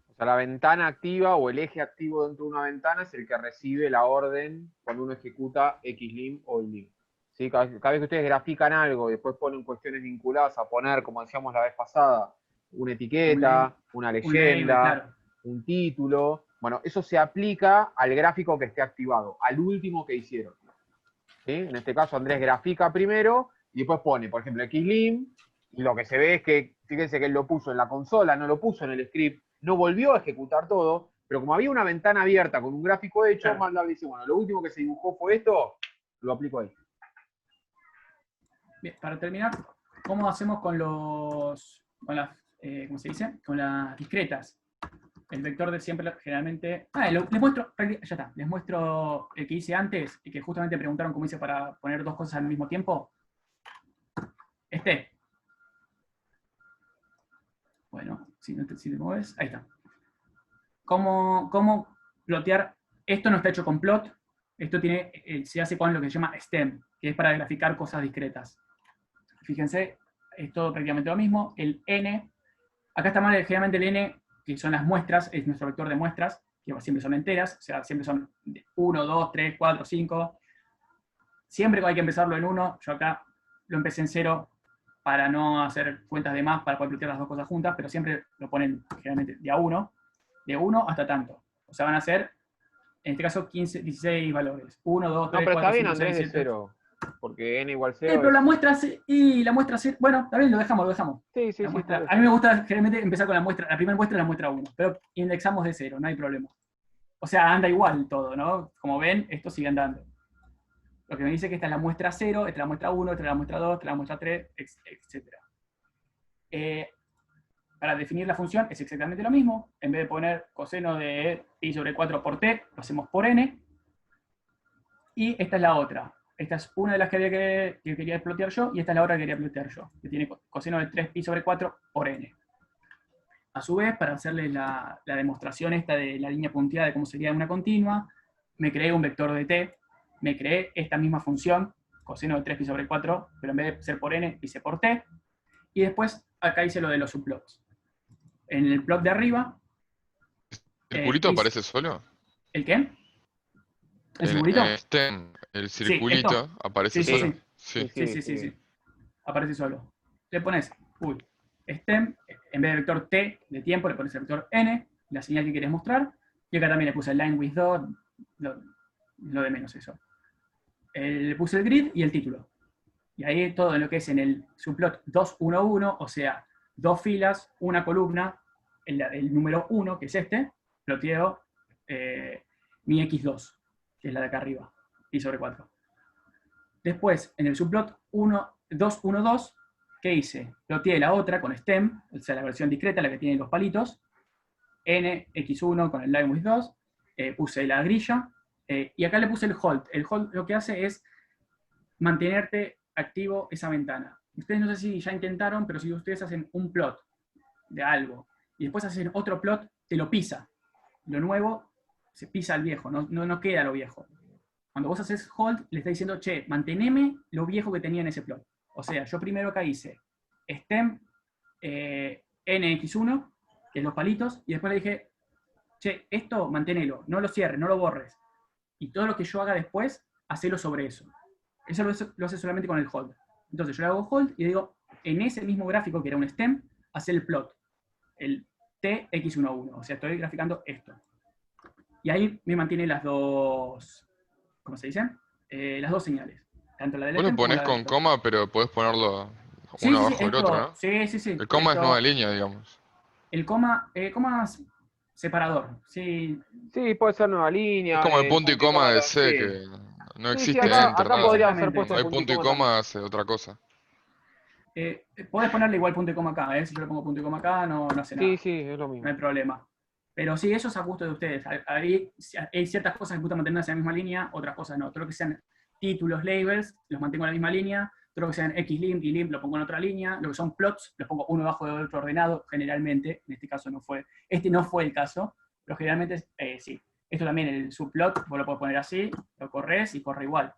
B: O sea, la ventana activa o el eje activo dentro de una ventana es el que recibe la orden cuando uno ejecuta xlim o lim. ¿Sí? Cada vez que ustedes grafican algo y después ponen cuestiones vinculadas a poner, como decíamos la vez pasada, una etiqueta, una
A: Un label,
B: leyenda,
A: claro.
B: un título, bueno, eso se aplica al gráfico que esté activado, al último que hicieron. ¿Sí? En este caso Andrés grafica primero y después pone, por ejemplo, xlim, y lo que se ve es que, fíjense que él lo puso en la consola, no lo puso en el script, no volvió a ejecutar todo, pero como había una ventana abierta con un gráfico hecho,
A: Claro.
B: MATLAB dice, bueno, lo último que se dibujó fue esto, lo aplico ahí.
A: Bien, para terminar, ¿cómo hacemos con las, ¿cómo se dice? Con las discretas? El vector de siempre, generalmente... les muestro, ya está, les muestro el que hice antes, y que justamente preguntaron cómo hice para poner dos cosas al mismo tiempo. Bueno, si te mueves, ahí está. ¿Cómo plotear? Esto no está hecho con plot, esto se hace con lo que se llama stem, que es para graficar cosas discretas. Fíjense, es todo prácticamente lo mismo. El n, acá está mal generalmente el n, que son las muestras, es nuestro vector de muestras, que siempre son enteras, o sea, siempre son 1, 2, 3, 4, 5. Siempre hay que empezarlo en 1, yo acá lo empecé en 0 para no hacer cuentas de más, para poder plotear las dos cosas juntas, pero siempre lo ponen generalmente de a 1, de 1 hasta tanto. O sea, van a ser, en este caso, 15, 16 valores. 1, 2, 3,
B: No, pero
A: 4,
B: está bien
A: 5, 6,
B: Andrés de
A: 7.
B: 0, porque n igual 0
A: Pero la muestra, bueno, está bien, lo dejamos.
B: Sí, sí,
A: La
B: sí.
A: muestra, a mí me gusta generalmente empezar con la muestra, la primera muestra es la muestra 1, pero indexamos de 0, no hay problema. O sea, anda igual todo, ¿no? Como ven, esto sigue andando. Lo que me dice que esta es la muestra 0, esta es la muestra 1, esta es la muestra 2, esta es la muestra 3, etc. Para definir la función es exactamente lo mismo. En vez de poner coseno de pi sobre 4 por t, lo hacemos por n. Y esta es la otra. Esta es una de las que quería explotar yo, y esta es la otra que quería explotar yo, que tiene coseno de 3pi sobre 4 por n. A su vez, para hacerles la demostración esta de la línea punteada de cómo sería una continua, me creé un vector de t, me creé esta misma función, coseno de 3pi sobre 4, pero en vez de ser por n, hice por t, y después acá hice lo de los subplots. En el plot de arriba...
C: ¿El circulito aparece solo?
A: ¿El qué? ¿El circulito?
C: El circulito aparece
A: Sí,
C: solo.
A: Sí. Aparece solo. Le pones, stem, en vez de vector t de tiempo, le pones el vector n, la señal que querés mostrar, y acá también le puse el line with dot, lo de menos eso. Le puse el grid y el título. Y ahí todo lo que es en el subplot 211, o sea, 2 filas, una columna, el número 1, que es este, ploteo mi x2, que es la de acá arriba, pi sobre 4. Después, en el subplot 1, 2, 1, 2, ¿qué hice? Ploteé la otra con stem, o sea, la versión discreta, la que tiene los palitos, n, x1 con el line with 2, puse la grilla, y acá le puse el hold. El hold lo que hace es mantenerte activo esa ventana. Ustedes no sé si ya intentaron, pero si ustedes hacen un plot de algo y después hacen otro plot, te lo pisa. Lo nuevo se pisa al viejo, no queda lo viejo. Cuando vos haces hold, le está diciendo, che, manteneme lo viejo que tenía en ese plot. O sea, yo primero acá hice stem nx1, que es los palitos, y después le dije, che, esto manténelo, no lo cierres, no lo borres. Y todo lo que yo haga después, hacelo sobre eso. Eso lo hace solamente con el hold. Entonces yo le hago hold y digo, en ese mismo gráfico que era un stem, hace el plot, el tx11. O sea, estoy graficando esto. Y ahí me mantiene las dos, ¿cómo se dicen? Las dos señales. Tanto la del
C: Vos lo
A: stem como
C: ponés
A: la del
C: con
A: plot.
C: coma, pero podés ponerlo
A: Sí,
C: uno
A: sí, sí,
C: abajo del otro, ¿no?
A: sí.
C: El coma es
A: Esto,
C: nueva línea, digamos.
A: el coma separador. Sí,
B: Sí, puede ser nueva
C: Es
B: línea,
C: como el punto y
B: punto y
C: coma de
B: coma,
C: C,
B: sí.
C: que no
B: Sí, sí,
C: existe
B: acá,
C: enter,
B: acá
C: nada.
B: podría ser
A: exactamente.
B: puesto
C: No
B: el
C: hay
B: punto y
C: punto y
B: coma también.
C: coma, hace otra cosa.
A: Podés ponerle igual punto y coma acá, ¿eh? Si yo le pongo punto y coma acá, no hace
B: Sí,
A: nada.
B: sí, es lo
A: No hay
B: mismo.
A: problema. Pero sí, eso es a gusto de ustedes. Hay ciertas cosas que gustan mantenerse en la misma línea, otras cosas no. Todo lo que sean títulos, labels, los mantengo en la misma línea. Todo lo que sean xlim y lim lo pongo en otra línea. Lo que son plots, los pongo uno debajo del otro ordenado, generalmente. En este caso no fue el caso, pero generalmente sí. Esto también, el subplot, vos lo podés poner así, lo corres y corre igual.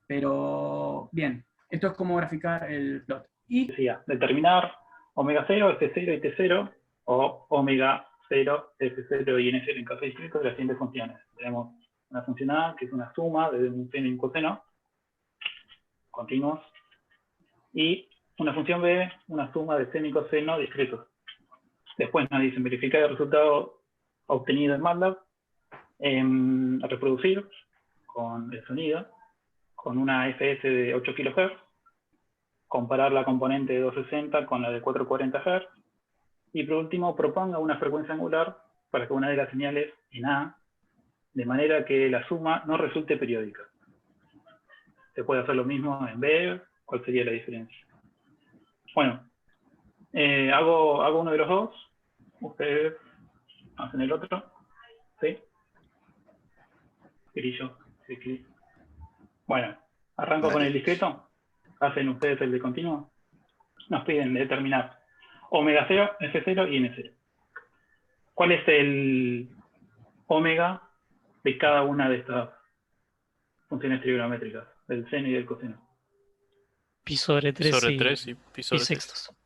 A: Pero bien, esto es como graficar el plot. Y
H: Decía, determinar omega 0, F0 y T0, o omega 0, F0 y N0 en caso discreto de las siguientes funciones. Tenemos una función A, que es una suma de un seno y un coseno, continuos, y una función B, una suma de seno y coseno discretos. Después nos dicen verificar el resultado obtenido en MATLAB, reproducir con el sonido, con una FS de 8 kHz, comparar la componente de 260 con la de 440 Hz, y por último proponga una frecuencia angular para que una de las señales en A, de manera que la suma no resulte periódica. Se puede hacer lo mismo en B, ¿cuál sería la diferencia? Bueno, hago uno de los dos, ustedes hacen el otro, ¿sí? Grillo, sí. Bueno, arranco con el discreto, hacen ustedes el de continuo. Nos piden determinar omega 0, F0 y N0. ¿Cuál es el omega de cada una de estas funciones trigonométricas, del seno y del coseno?
E: Pi sobre
F: Pi
E: 3
F: sobre
E: y
F: 3 y pi sobre 6.
E: sextos.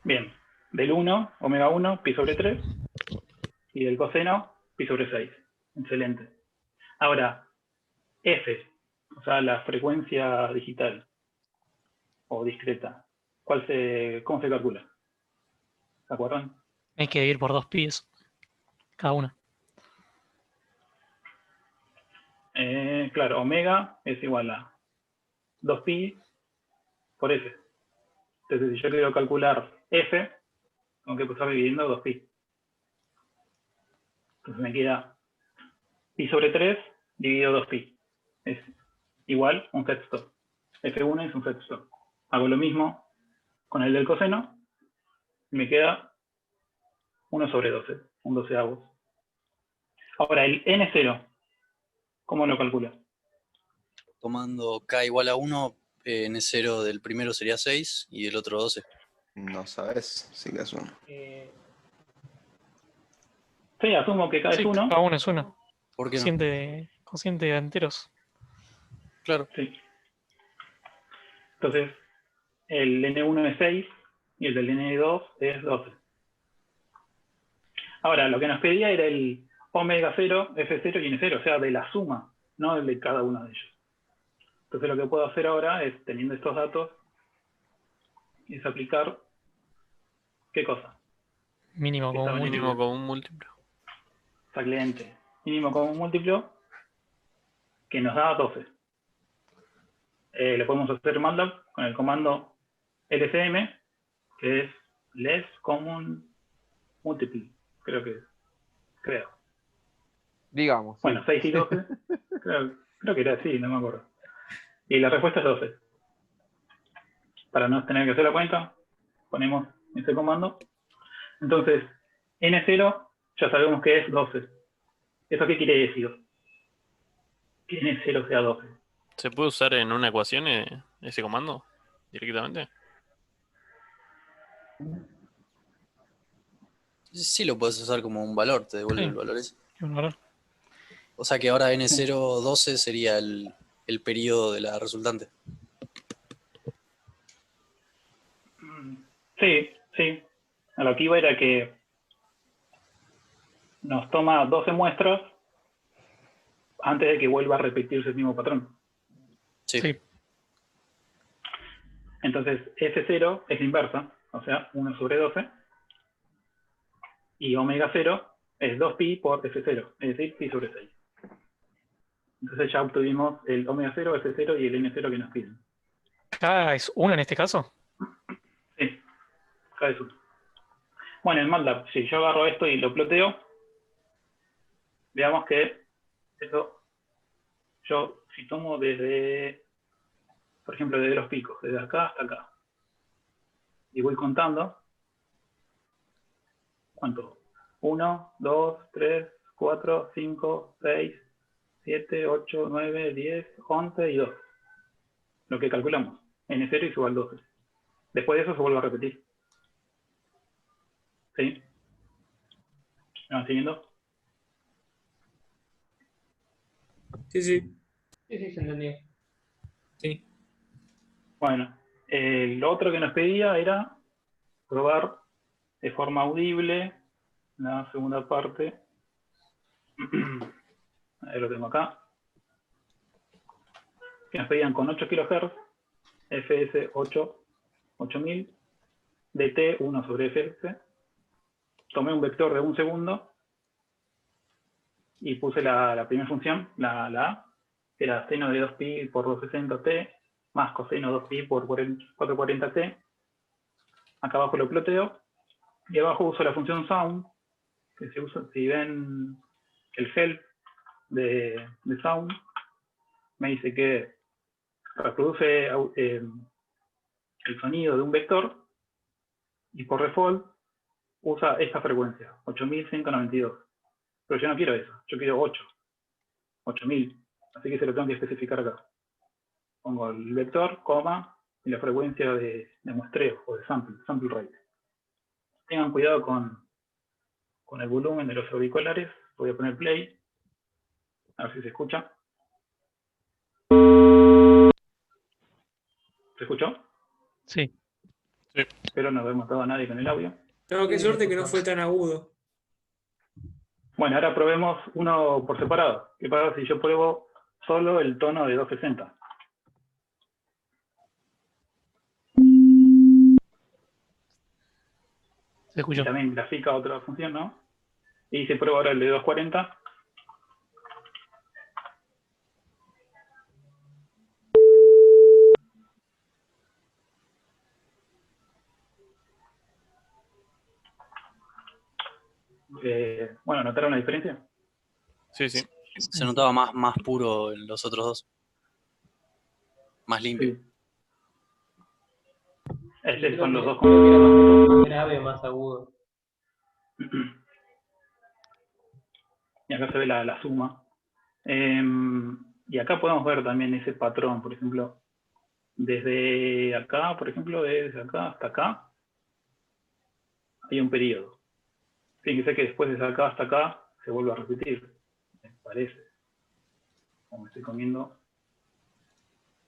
H: Bien, del 1, omega 1, pi sobre 3, y del coseno, pi sobre 6. Excelente. Ahora, F, o sea, la frecuencia digital o discreta, ¿cómo se calcula? ¿Se acuerdan?
E: Hay que dividir por 2 pis cada una.
H: Claro, omega es igual a 2pi por F. Entonces, si yo quiero calcular F, tengo que pasar dividiendo 2pi. Entonces me queda pi sobre 3 dividido 2pi. Es igual un sexto. F1 es un sexto. Hago lo mismo con el del coseno. Y me queda 1 sobre 12, un doceavos. Ahora, el N0, ¿cómo lo calculo?
D: Tomando K igual a 1, N0 del primero sería 6 y del otro 12.
I: No sabes, sí que es uno.
H: Sí, asumo que K
E: Sí,
H: es 1.
E: cada uno es uno.
D: ¿Por qué no?
E: Cociente de enteros.
D: Claro.
H: Sí. Entonces, el N1 es 6 y el del N2 es 12. Ahora, lo que nos pedía era el omega 0, F0 y N0, o sea, de la suma, no el de cada uno de ellos. Entonces lo que puedo hacer ahora es, teniendo estos datos, es aplicar, ¿qué cosa?
E: Mínimo
H: Que
E: como
H: estaban en
E: múltiplo.
F: Mínimo común múltiplo.
H: Exactamente. Mínimo común múltiplo, que nos da 12. Lo podemos hacer MATLAB con el comando LCM, que es Less Common Multiple, creo.
B: Digamos. Sí.
H: Bueno, 6 y 12, creo que era así, no me acuerdo. Y la respuesta es 12. Para no tener que hacer la cuenta, ponemos ese comando. Entonces, N0 ya sabemos que es 12. ¿Eso qué quiere decir? Que N0 sea 12.
F: ¿Se puede usar en una ecuación ese comando directamente?
D: Sí lo puedes usar como un valor, te devuelve
E: Sí.
D: el valor ese.
E: Un valor.
D: O sea que ahora N012 sería el periodo de la resultante.
H: Sí, sí. A lo que iba era que nos toma 12 muestras antes de que vuelva a repetirse el mismo patrón.
D: Sí.
E: Sí.
H: Entonces, F0 es la inversa, o sea, 1 sobre 12. Y omega 0 es 2pi por F0, es decir, pi sobre 6. Entonces ya obtuvimos el omega 0, F0 y el N0 que nos piden.
E: K es 1 en este caso.
H: Sí, cada vez uno. Bueno, en MATLAB, si yo agarro esto y lo ploteo, veamos que esto, yo si tomo desde, por ejemplo, desde los picos, desde acá hasta acá, y voy contando, ¿cuánto? 1, 2, 3, 4, 5, 6, 7, 8, 9, 10, 11 y 2. Lo que calculamos. N0 y suba al 12. Después de eso se vuelve a repetir. ¿Sí? ¿Me van siguiendo?
G: Sí, sí.
B: Sí, sí, se entendió.
G: Sí.
H: Bueno, lo otro que nos pedía era probar de forma audible la segunda parte. Ahí lo tengo acá. Que nos pedían con 8 kHz, FS 8000, DT 1 sobre FS. Tomé un vector de 1 segundo y puse la primera función, la A, que era seno de 2pi por 260t más coseno de 2pi por 440t. Acá abajo lo ploteo. Y abajo uso la función sound, que se usa, si ven el help de sound, me dice que reproduce el sonido de un vector y por default usa esta frecuencia, 8192. Pero yo no quiero eso, yo quiero 8000. Así que se lo tengo que especificar acá. Pongo el vector, coma, y la frecuencia de muestreo o de sample rate. Tengan cuidado con el volumen de los auriculares. Voy a poner play, a ver si se escucha. ¿Se escuchó?
E: Sí.
H: Espero no haber matado a nadie con el audio.
G: No, qué suerte que no fue tan agudo.
H: Bueno, ahora probemos uno por separado. ¿Qué pasa si yo pruebo solo el tono de 260?
E: Se escuchó.
H: Y también grafica otra función, ¿no? Y si pruebo ahora el de 240. Bueno, ¿notaron la diferencia?
F: Sí, sí.
D: Se notaba más puro en los otros dos. Más limpio.
H: Sí. Estos son los dos.
B: Creo que era más grave, más agudo.
H: Y acá se ve la suma. Y acá podemos ver también ese patrón, por ejemplo, desde acá, por ejemplo, desde acá hasta acá, hay un periodo. Fíjense que después de acá hasta acá se vuelve a repetir, me parece. Como estoy comiendo,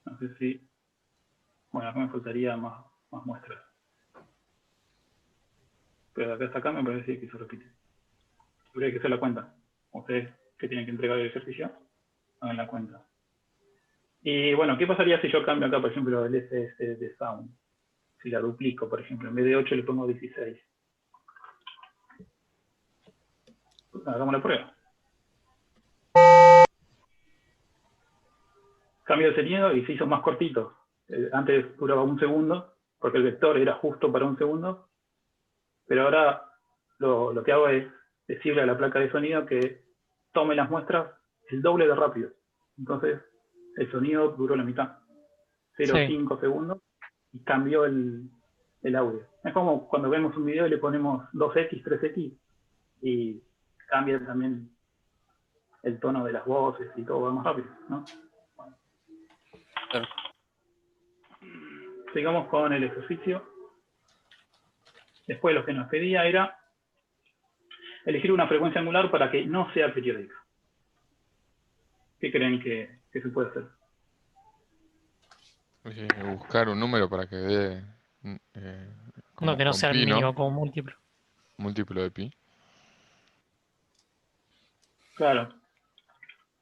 H: no sé si... Bueno, acá me faltaría más muestras. Pero de acá hasta acá me parece que se repite. Habría que hacer la cuenta. Ustedes que tienen que entregar el ejercicio, hagan la cuenta. Y bueno, ¿qué pasaría si yo cambio acá, por ejemplo, el SS de sound? Si la duplico, por ejemplo, en vez de 8 le pongo 16. Hagamos la prueba. Cambio el sonido y se hizo más cortito. Antes duraba 1 segundo, porque el vector era justo para 1 segundo. Pero ahora lo que hago es decirle a la placa de sonido que tome las muestras el doble de rápido. Entonces, el sonido duró la mitad. 0,5 segundos y cambió el audio. Es como cuando vemos un video y le ponemos 2x, 3x y cambia también el tono de las voces y todo va más rápido, ¿no? Bueno.
D: Claro.
H: Sigamos con el ejercicio. Después lo que nos pedía era elegir una frecuencia angular para que no sea periódica. ¿Qué creen que se puede hacer?
C: Buscar un número para que dé
E: No, que no
C: con
E: sea el
C: pi, ¿no?
E: mínimo como múltiplo.
C: Múltiplo de pi.
H: Claro.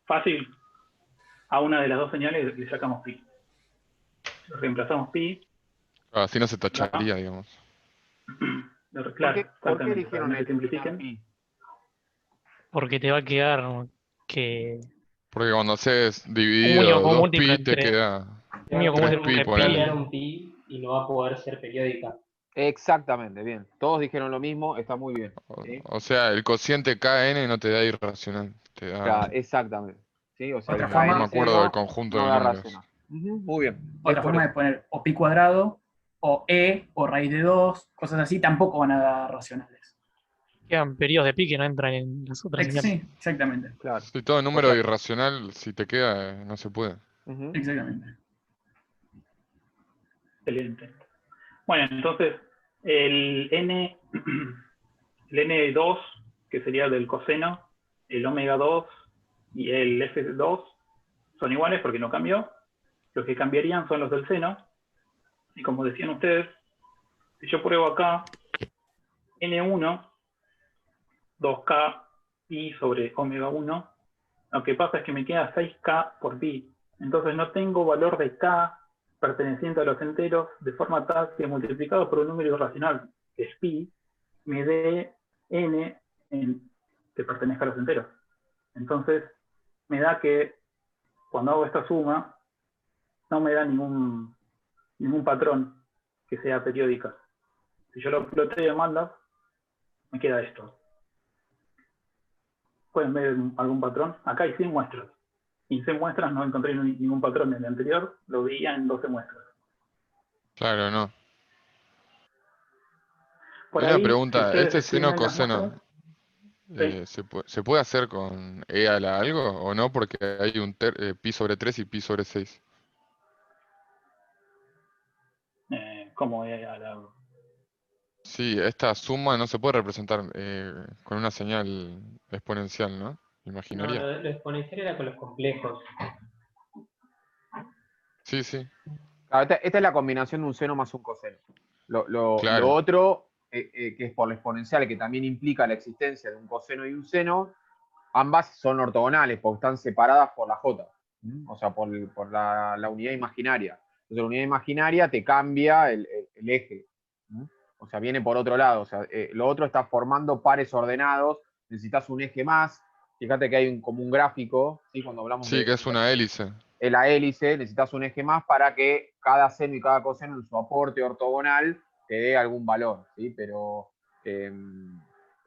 H: Fácil. A una de las dos señales le sacamos pi. Reemplazamos pi.
C: Así no se tacharía, digamos.
H: Claro,
B: ¿Por qué
H: exactamente,
B: eligieron
H: para que
B: el
H: simplifiquen.
B: pi?
E: Porque te va a quedar que
C: Porque cuando haces
E: un
C: dividido
E: único como
C: 2
E: múltiplo
C: pi, te
E: entre
C: queda
E: un único como
C: 3
E: múltiplo
C: pi,
E: entre
C: ponele.
E: pi.
J: un pi y no va a poder ser periódica.
B: Exactamente, bien. Todos dijeron lo mismo, está muy bien. ¿sí?
C: O sea, el cociente KN no te da irracional, te da...
B: Claro, exactamente. ¿sí? O sea,
A: Otra
B: el
A: forma-
C: No me
B: KN
C: acuerdo del
B: seno
C: conjunto
B: no
C: de
B: da
C: números.
B: racional. Muy bien.
A: Otra forma de poner o pi cuadrado, o e, o raíz de 2, cosas así, tampoco van a dar racionales.
E: Quedan periodos de pi que no entran en las otras señales.
A: Sí, exactamente.
B: Claro.
C: Si todo número
B: O sea-
C: irracional, si te queda, no se puede.
B: Ujú.
A: Exactamente.
H: Excelente. Bueno, entonces, el N2, que sería del coseno, el omega 2 y el F2 son iguales porque no cambió. Los que cambiarían son los del seno. Y como decían ustedes, si yo pruebo acá N1, 2K pi sobre omega 1, lo que pasa es que me queda 6K por pi. Entonces no tengo valor de K perteneciente a los enteros, de forma tal que multiplicado por un número irracional, que es pi, me dé n que pertenezca a los enteros. Entonces me da que cuando hago esta suma, no me da ningún patrón que sea periódica. Si yo lo ploteo en MATLAB, me queda esto. ¿Pueden ver algún patrón? Acá hay 100 muestras. Y en 100 muestras no encontré ningún patrón en el anterior, lo veía en 12 muestras.
C: Claro, no.
H: Por
C: Una
H: ahí, si
C: pregunta,
H: ustedes
C: ¿este seno
H: extienden las
C: coseno
H: muestras, sí.
C: se puede hacer con e a la algo o no? Porque hay un pi sobre 3 y pi sobre 6.
H: ¿Cómo a la...
C: Sí, esta suma no se puede representar con una señal exponencial, ¿no?
J: No,
C: Imaginaria.
J: lo exponencial era con los complejos.
C: Sí, sí,
B: Claro, esta es la combinación de un seno más un coseno. Lo
C: claro.
B: otro, que es por la exponencial, que también implica la existencia de un coseno y un seno, ambas son ortogonales, porque están separadas por la J, o sea, por la unidad imaginaria. Entonces, la unidad imaginaria te cambia el eje, o sea, viene por otro lado. O sea, lo otro está formando pares ordenados, necesitas un eje más. Fíjate que hay como un gráfico, ¿sí? Cuando hablamos
C: Sí, que es una hélice.
B: la hélice, necesitas un eje más para que cada seno y cada coseno en su aporte ortogonal te dé algún valor, ¿sí? Pero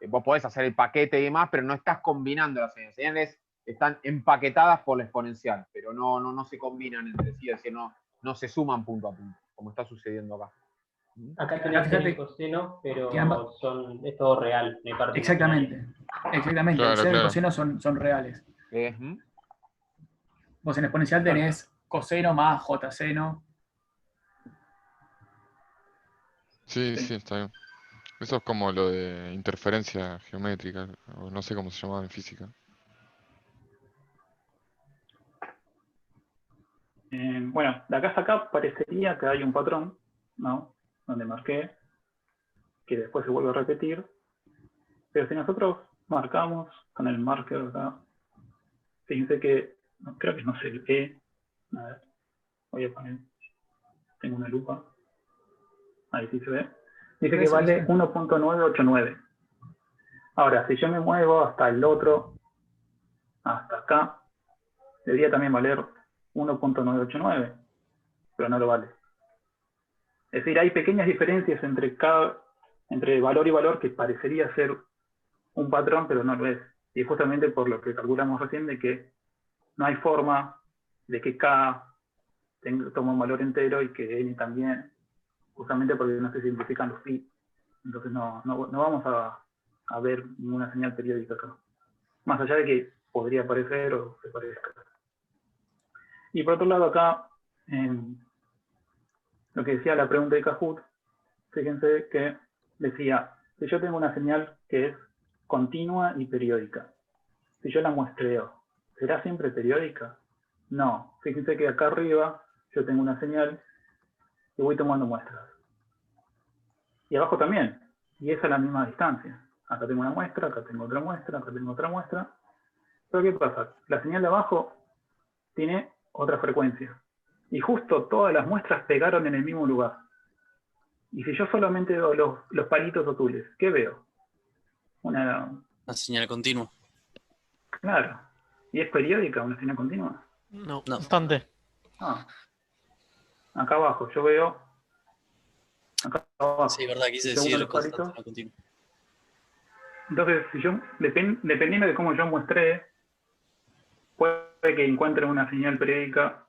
B: vos podés hacer el paquete y demás, pero no estás combinando las señales. Las señales están empaquetadas por la exponencial, pero no se combinan entre sí, es decir, no se suman punto a punto, como está sucediendo acá.
J: Acá tenés
A: Fíjate
J: el coseno, pero
A: que ambas-
J: es todo real, no hay parte imaginaria.
A: Exactamente.
C: Claro,
A: El seno y el
C: claro.
A: coseno son reales. Vos en exponencial tenés coseno más j seno.
C: Sí, sí, está bien. Eso es como lo de interferencia geométrica, o no sé cómo se llamaba en física.
H: Bueno, de acá hasta acá parecería que hay un patrón, ¿no? Donde marqué, que después se vuelve a repetir. Pero si nosotros marcamos con el marker acá, fíjense que, creo que no sé el E. A ver, voy a poner, tengo una lupa. Ahí sí se ve. Dice que vale 1.989. Ahora, si yo me muevo hasta el otro, hasta acá, debería también valer 1.989, pero no lo vale. Es decir, hay pequeñas diferencias entre valor y valor que parecería ser un patrón, pero no lo es. Y es justamente por lo que calculamos recién de que no hay forma de que K toma un valor entero y que n también, justamente porque no se simplifican los bits. Entonces no vamos a ver ninguna señal periódica acá. Más allá de que podría aparecer o se parezca. Y por otro lado acá, lo que decía la pregunta de Kahoot, fíjense que decía, si yo tengo una señal que es continua y periódica, si yo la muestreo, ¿será siempre periódica? No. Fíjense que acá arriba yo tengo una señal y voy tomando muestras. Y abajo también. Y esa es la misma distancia. Acá tengo una muestra, acá tengo otra muestra, acá tengo otra muestra. Pero ¿qué pasa? La señal de abajo tiene otra frecuencia. Y justo todas las muestras pegaron en el mismo lugar. Y si yo solamente veo los palitos azules, ¿qué veo? Una
D: señal continua.
H: Claro. ¿Y es periódica una señal continua?
E: No. Constante.
H: Ah. Acá abajo, yo veo. Acá abajo.
D: Sí, verdad, quise
H: Yo uno de
D: decir
H: los
D: constante,
H: palitos.
D: no continua.
H: Entonces, si yo, dependiendo de cómo yo muestré, puede que encuentre una señal periódica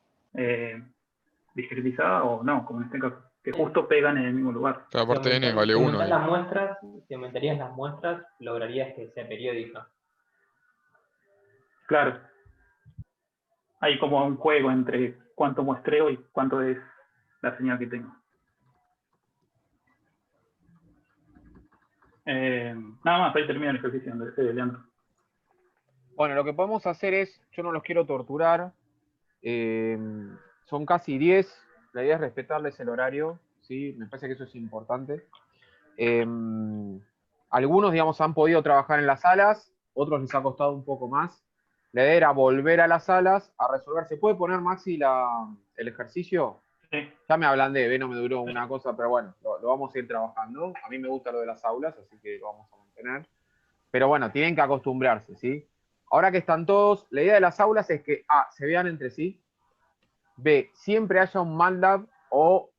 H: discretizada o no, como en este caso, que justo pegan en el mismo lugar.
C: Pero aparte n vale
J: Si
C: 1
J: aumentas
C: ahí.
J: las muestras, si aumentarías las muestras, lograrías que sea periódica.
H: Claro. Hay como un juego entre cuánto muestreo y cuánto es la señal que tengo. Nada más, ahí termina el ejercicio, Leandro.
B: Bueno, lo que podemos hacer es, yo no los quiero torturar, son casi 10, la idea es respetarles el horario, ¿sí? Me parece que eso es importante. Algunos, digamos, han podido trabajar en las salas, otros les ha costado un poco más. La idea era volver a las salas a resolver. ¿Se puede poner, Maxi, el ejercicio?
H: Sí.
B: Ya me ablandé, no me duró una cosa, pero bueno, lo vamos a ir trabajando. A mí me gusta lo de las aulas, así que lo vamos a mantener. Pero bueno, tienen que acostumbrarse, ¿sí? Ahora que están todos, la idea de las aulas es que A, se vean entre sí, B, siempre haya un MATLAB o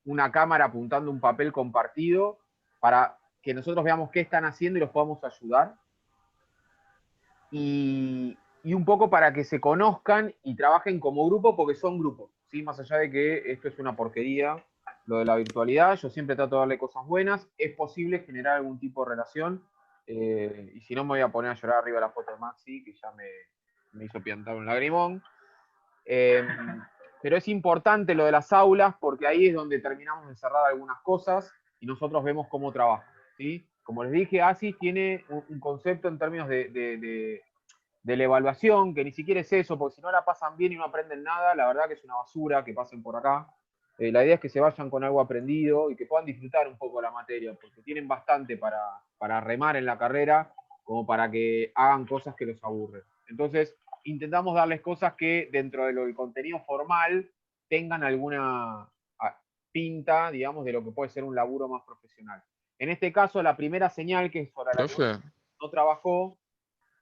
B: una cámara apuntando un papel compartido para que nosotros veamos qué están haciendo y los podamos ayudar. Y un poco para que se conozcan y trabajen como grupo, porque son grupos, ¿sí? Más allá de que esto es una porquería, lo de la virtualidad, yo siempre trato de darle cosas buenas, es posible generar algún tipo de relación, y si no me voy a poner a llorar arriba de la foto de Maxi, que ya me hizo piantar un lagrimón. Pero es importante lo de las aulas, porque ahí es donde terminamos de cerrar algunas cosas y nosotros vemos cómo trabaja, ¿sí? Como les dije, ASIS tiene un concepto en términos de la evaluación, que ni siquiera es eso, porque si no la pasan bien y no aprenden nada, la verdad que es una basura que pasen por acá. La idea es que se vayan con algo aprendido y que puedan disfrutar un poco la materia, porque tienen bastante para remar en la carrera, como para que hagan cosas que los aburren. Entonces, intentamos darles cosas que dentro del contenido formal tengan alguna pinta, digamos, de lo que puede ser un laburo más profesional. En este caso, la primera señal, que es sobre la que no trabajó,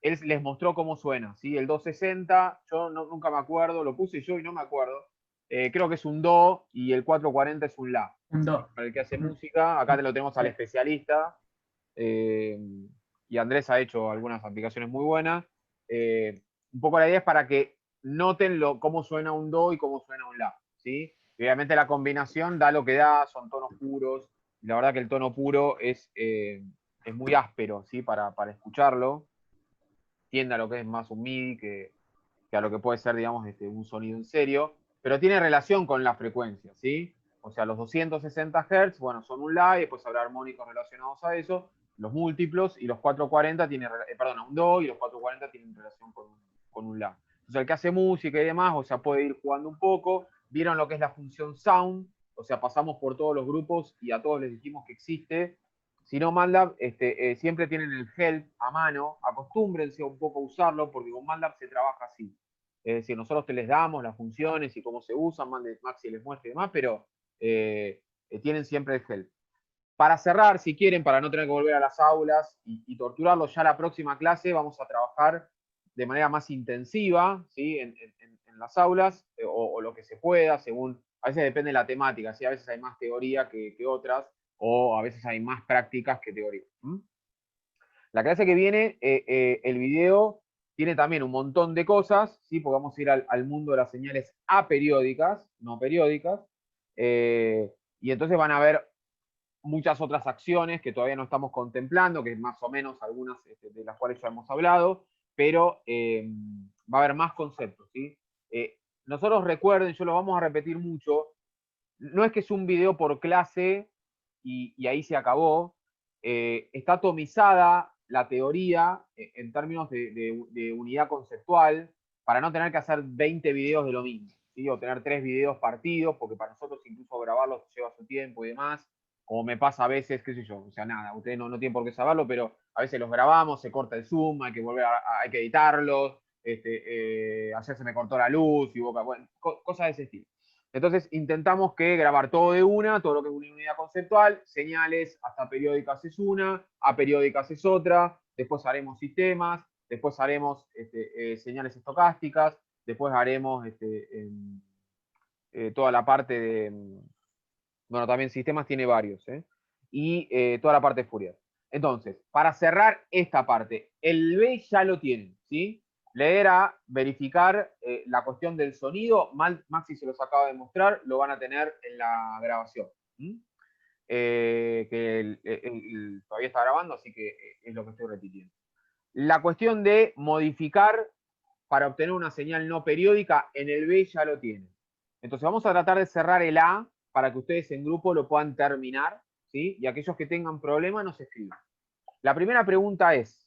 B: él les mostró cómo suena, ¿sí? El 260, yo nunca me acuerdo, lo puse yo y no me acuerdo. Creo que es un Do y el 440 es un La.
A: Un Do.
B: Para el que hace música, acá te lo tenemos al especialista. Y Andrés ha hecho algunas aplicaciones muy buenas. Un poco la idea es para que noten cómo suena un Do y cómo suena un La, ¿sí? Y obviamente la combinación da lo que da, son tonos puros. Y la verdad que el tono puro es muy áspero, ¿sí? Para escucharlo. Tiende a lo que es más un MIDI que a lo que puede ser, digamos, un sonido en serio, pero tiene relación con la frecuencia, ¿sí? O sea, los 260 Hz, bueno, son un La, y después habrá armónicos relacionados a eso, los múltiplos, y los 440 tienen, un Do, y los 440 tienen relación con un La. Entonces, el que hace música y demás, o sea, puede ir jugando un poco. Vieron lo que es la función Sound, o sea, pasamos por todos los grupos y a todos les dijimos que existe. Si no, MATLAB, siempre tienen el help a mano, acostúmbrense un poco a usarlo, porque con MATLAB se trabaja así. Es decir, nosotros te les damos las funciones y cómo se usan, Maxi les muestra y demás, pero tienen siempre el help. Para cerrar, si quieren, para no tener que volver a las aulas y torturarlos, ya la próxima clase vamos a trabajar de manera más intensiva, ¿sí? en las aulas, o lo que se pueda, según, a veces depende de la temática, ¿sí? A veces hay más teoría que otras, o a veces hay más prácticas que teoría. La clase que viene, el video tiene también un montón de cosas, ¿sí? Porque vamos a ir al mundo de las señales aperiódicas, no periódicas, y entonces van a haber muchas otras acciones que todavía no estamos contemplando, que más o menos algunas de las cuales ya hemos hablado, pero va a haber más conceptos, ¿sí? Nosotros recuerden, yo lo vamos a repetir mucho, no es que es un video por clase y ahí se acabó, está atomizada la teoría en términos de unidad conceptual para no tener que hacer 20 videos de lo mismo, ¿sí? O tener 3 videos partidos, porque para nosotros incluso grabarlos lleva su tiempo y demás, como me pasa a veces, qué sé yo, o sea, nada, ustedes no tienen por qué saberlo, pero a veces los grabamos, se corta el zoom, hay que volver hay que editarlos, ayer se me cortó la luz, y bueno, cosas de ese estilo. Entonces intentamos que grabar todo de una, todo lo que es una unidad conceptual, señales hasta periódicas es una, aperiódicas es otra, después haremos sistemas, después haremos señales estocásticas, después haremos toda la parte de, bueno, también sistemas tiene varios, y toda la parte de Fourier. Entonces, para cerrar esta parte, el B ya lo tienen, ¿sí? Leer a verificar la cuestión del sonido, Maxi se los acaba de mostrar, lo van a tener en la grabación. Que todavía está grabando, así que es lo que estoy repitiendo. La cuestión de modificar para obtener una señal no periódica, en el B ya lo tienen. Entonces vamos a tratar de cerrar el A para que ustedes en grupo lo puedan terminar, ¿sí? Y aquellos que tengan problemas nos escriban. La primera pregunta es,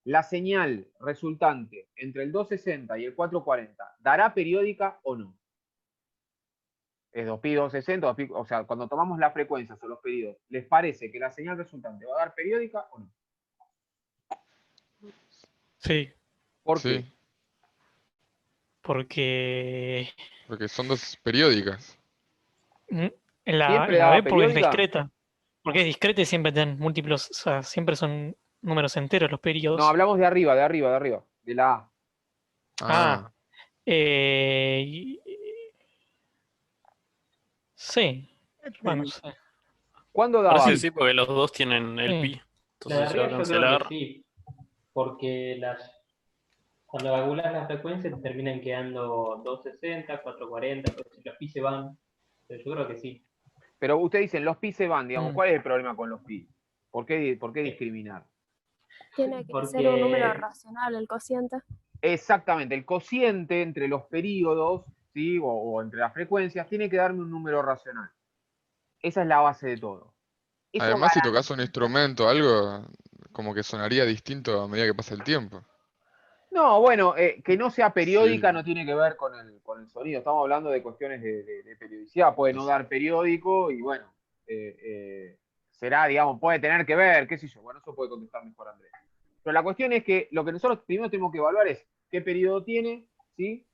B: ¿la señal resultante entre el 260 y el 440 dará periódica o no? Es 2pi, 260, 2pi, o sea, cuando tomamos las frecuencias o los periodos, ¿les parece que la señal resultante va a dar periódica o no?
E: Sí.
B: ¿Por qué?
E: Porque
C: son dos periódicas.
E: en la
B: ¿Siempre
E: B
B: daba
E: porque es
B: periódica?
E: discreta. Porque es discreta y siempre tienen múltiplos, o sea, siempre son números enteros los periodos.
B: No, hablamos de arriba, de la A.
E: Ah. Sí. Bueno, sí.
B: ¿Cuándo daba?
F: Parece que sí, porque los dos tienen el pi.
J: La de
F: Entonces se va a
J: arriba yo creo
F: cancelar.
J: que sí, porque cuando calculas la frecuencia te terminan quedando 260, 440, entonces los pi se van, pero yo creo que sí.
B: Pero ustedes dicen, los pi se van, digamos, ¿cuál es el problema con los pi? ¿Por qué discriminar?
K: Tiene que ser un número racional el cociente.
B: Exactamente, el cociente entre los períodos, ¿sí? o entre las frecuencias, tiene que darme un número racional. Esa es la base de todo. Eso
C: Además, si tocas un instrumento, algo como que sonaría distinto a medida que pasa el tiempo.
B: No, bueno, que no sea periódica no tiene que ver con el sonido. Estamos hablando de cuestiones de periodicidad. Puede no dar periódico y bueno, será, digamos, puede tener que ver, qué sé yo. Bueno, eso puede contestar mejor Andrés. Pero la cuestión es que lo que nosotros primero tenemos que evaluar es qué periodo tiene, ¿sí?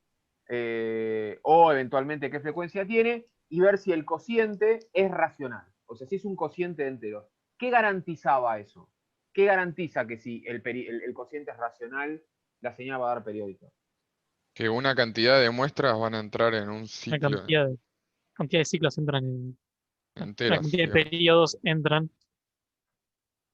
B: O eventualmente qué frecuencia tiene, y ver si el cociente es racional. O sea, si es un cociente de enteros. ¿Qué garantizaba eso? ¿Qué garantiza que si el cociente es racional, la señal va a dar periódica?
C: Que una cantidad de muestras van a entrar en un
E: Una
C: ciclo
E: cantidad de ciclos entran en...
C: enteras.
E: Una cantidad de
C: digamos.
E: periodos entran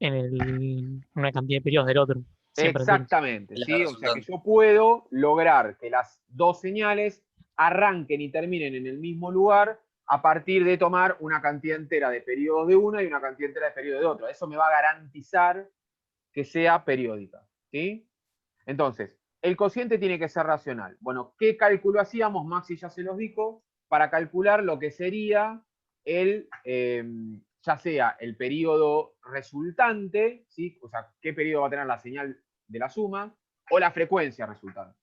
E: en una cantidad de periodos del otro.
B: Exactamente, ¿sí? O sea que yo puedo lograr que las dos señales arranquen y terminen en el mismo lugar a partir de tomar una cantidad entera de periodos de una y una cantidad entera de periodos de otra. Eso me va a garantizar que sea periódica, ¿sí? Entonces, el cociente tiene que ser racional. Bueno, ¿qué cálculo hacíamos? Maxi ya se los dijo, para calcular lo que sería ya sea el periodo resultante, ¿sí? O sea, qué periodo va a tener la señal de la suma, o la frecuencia resultante.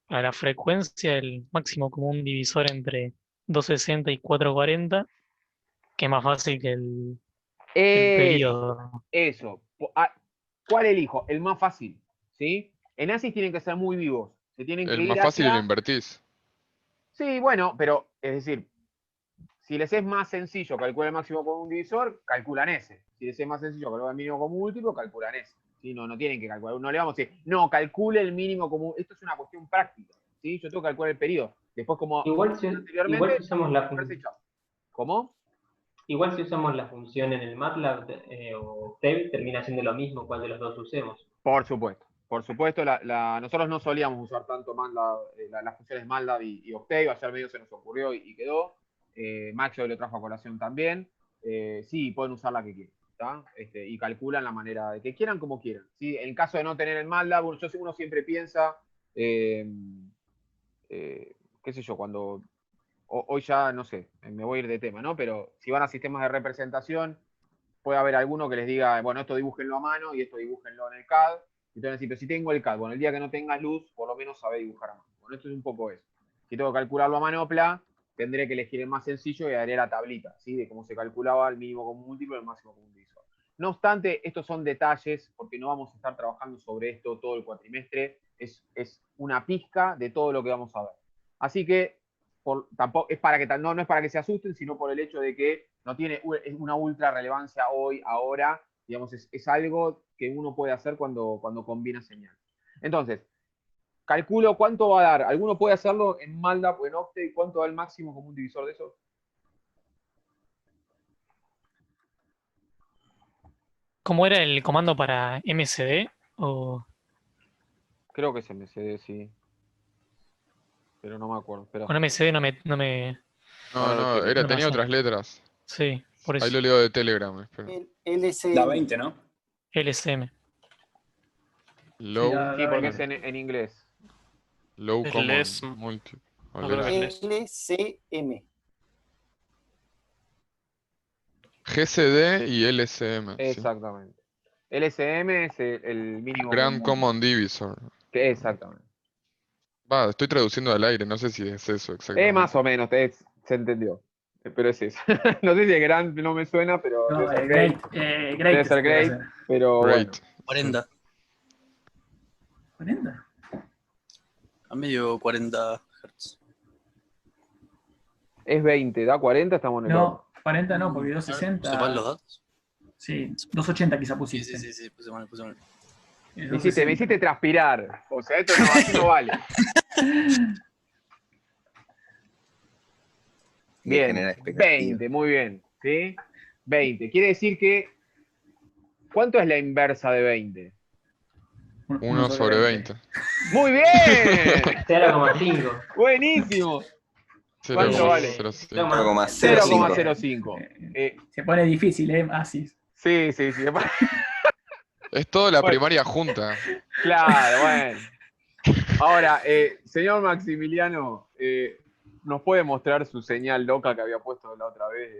E: Para la frecuencia, el máximo común divisor entre 260 y 440, que es más fácil que el periodo.
B: Eso. ¿Cuál elijo? El más fácil, ¿sí? En ASIS tienen que ser muy vivos. Se tienen que
C: El
B: ir
C: más fácil
B: hacia...
C: lo invertís.
B: Sí, bueno, pero es decir, si les es más sencillo calcular el máximo común divisor, calculan ese. Si les es más sencillo calcular el mínimo común múltiplo, calculan ese. ¿Sí? No tienen que calcular. No le vamos a decir, no, calcule el mínimo común. Esto es una cuestión práctica, ¿sí? Yo tengo que calcular el periodo. Después, como
J: igual si usamos la función.
B: ¿Cómo?
J: Igual si usamos la función en el MATLAB o TEB, termina siendo lo mismo cual de los dos usemos.
B: Por supuesto. Por supuesto, nosotros no solíamos usar tanto MATLAB, las funciones MATLAB y Octave, ayer medio se nos ocurrió y quedó. Max hoy lo trajo a colación también. Sí, pueden usar la que quieran, ¿tá? Y calculan la manera de que quieran como quieran, ¿sí? En caso de no tener el MATLAB, uno siempre piensa, qué sé yo, cuando hoy ya, no sé, me voy a ir de tema, ¿no? Pero si van a sistemas de representación, puede haber alguno que les diga, bueno, esto dibújenlo a mano y esto dibújenlo en el CAD. Y te van a decir, pero si tengo el CAD, bueno, el día que no tengas luz, por lo menos sabe dibujar a mano. Bueno, esto es un poco eso. Si tengo que calcularlo a manopla, tendré que elegir el más sencillo y haré la tablita, ¿sí? De cómo se calculaba el mínimo común múltiplo y el máximo común divisor. No obstante, estos son detalles, porque no vamos a estar trabajando sobre esto todo el cuatrimestre. Es una pizca de todo lo que vamos a ver. Así que tampoco, no es para que se asusten, sino por el hecho de que no tiene una ultra relevancia hoy, ahora, digamos, es algo que uno puede hacer cuando combina señales. Entonces, calculo cuánto va a dar. ¿Alguno puede hacerlo en MATLAB o en Octave? ¿Cuánto da el máximo común divisor de eso?
E: ¿Cómo era el comando para MCD? O...
B: Creo que es MCD, sí. Pero no me acuerdo. Espera.
E: Con MCD no me...
C: No,
E: no
C: tenía
E: sé.
C: otras letras.
E: Sí, por eso.
C: Ahí lo leo de Telegram. Espera.
L: LCM.
M: La 20, ¿no?
E: LSM.
C: Low,
B: Sí, porque es en inglés.
C: low
F: Es
C: common
F: less-
C: multi. o
F: no, creo que
C: less.
F: es
L: LCM.
C: GCD y LCM. Sí.
B: Exactamente. LSM es el mínimo
C: Grand
B: común.
C: Common Divisor.
B: Exactamente.
C: Va, estoy traduciendo al aire, no sé si es eso exactamente.
B: Más o menos, se entendió. Pero es eso. No sé si es grand, no me suena, pero
A: No,
B: debe ser
A: great,
B: great.
A: great
B: Debe ser
A: puede
B: great,
A: ser.
B: pero
C: Great.
B: bueno.
D: 40.
A: 40.
D: A medio 40 Hz.
B: Es 20, da 40, estamos en el
A: No, 40 no, porque
D: ¿Puse
A: 260.
D: mal los datos?
A: Sí, 280 quizá
D: Sí,
A: pusiste.
D: sí, puse mal, puse mal.
A: Es
B: Me
A: 260.
B: hiciste transpirar. O sea, esto no, así no vale.
I: Le
B: Bien,
I: genera expectativa.
B: 20, muy bien. ¿Sí? 20. Quiere decir que, ¿cuánto es la inversa de 20?
C: 1 sobre 20.
B: ¡Muy bien!
J: 0,5.
B: Buenísimo. ¿Cuánto vale?
C: 0,05.
B: 0,05.
A: Se pone difícil, Asis.
B: Sí.
C: Es toda la
B: Bueno.
C: primaria junta.
B: Claro, bueno. Ahora, señor Maximiliano, ¿nos puede mostrar su señal loca que había puesto la otra vez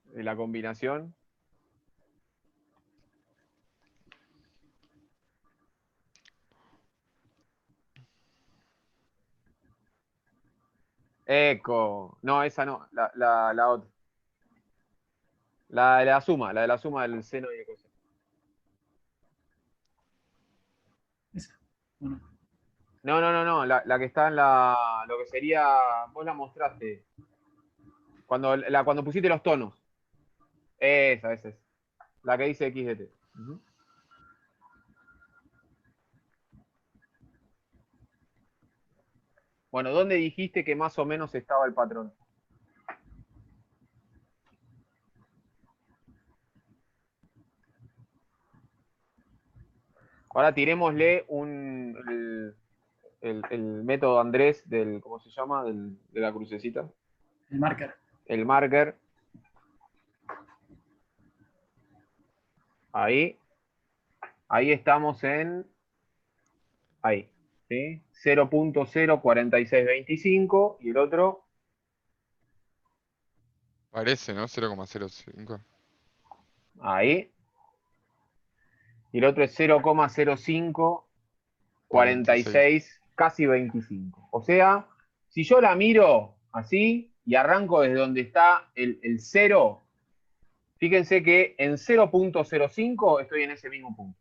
B: de la combinación? Eco. No, esa no. La otra. La de la suma del seno y el coseno.
A: Esa. Bueno.
B: No. La que está en lo que sería. Vos la mostraste. Cuando pusiste los tonos. Esa es. La que dice X de T. Ujú. Bueno, ¿dónde dijiste que más o menos estaba el patrón? Ahora tirémosle el método Andrés ¿cómo se llama? De la crucecita.
A: El marker.
B: El marker. Ahí. Ahí estamos en... Ahí. ¿Sí? 0.04625 y el otro...
C: Parece, ¿no? 0,05.
B: Ahí. Y el otro es 0,0546, casi 25. O sea, si yo la miro así y arranco desde donde está el 0, fíjense que en 0.05 estoy en ese mismo punto.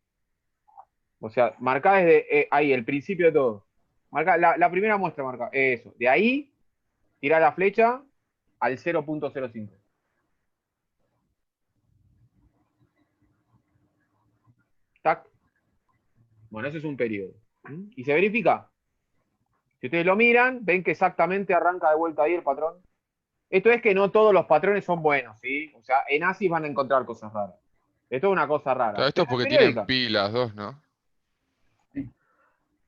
B: O sea, marcá desde ahí, el principio de todo. Marcá, la primera muestra marca eso. De ahí, tirá la flecha al 0.05. Tac. Bueno, eso es un periodo. ¿Y se verifica? Si ustedes lo miran, ven que exactamente arranca de vuelta ahí el patrón. Esto es que no todos los patrones son buenos, ¿sí? O sea, en ASIS van a encontrar cosas raras. Esto es una cosa rara.
C: Claro, esto es porque
B: Periódica.
C: tienen pilas dos, ¿no?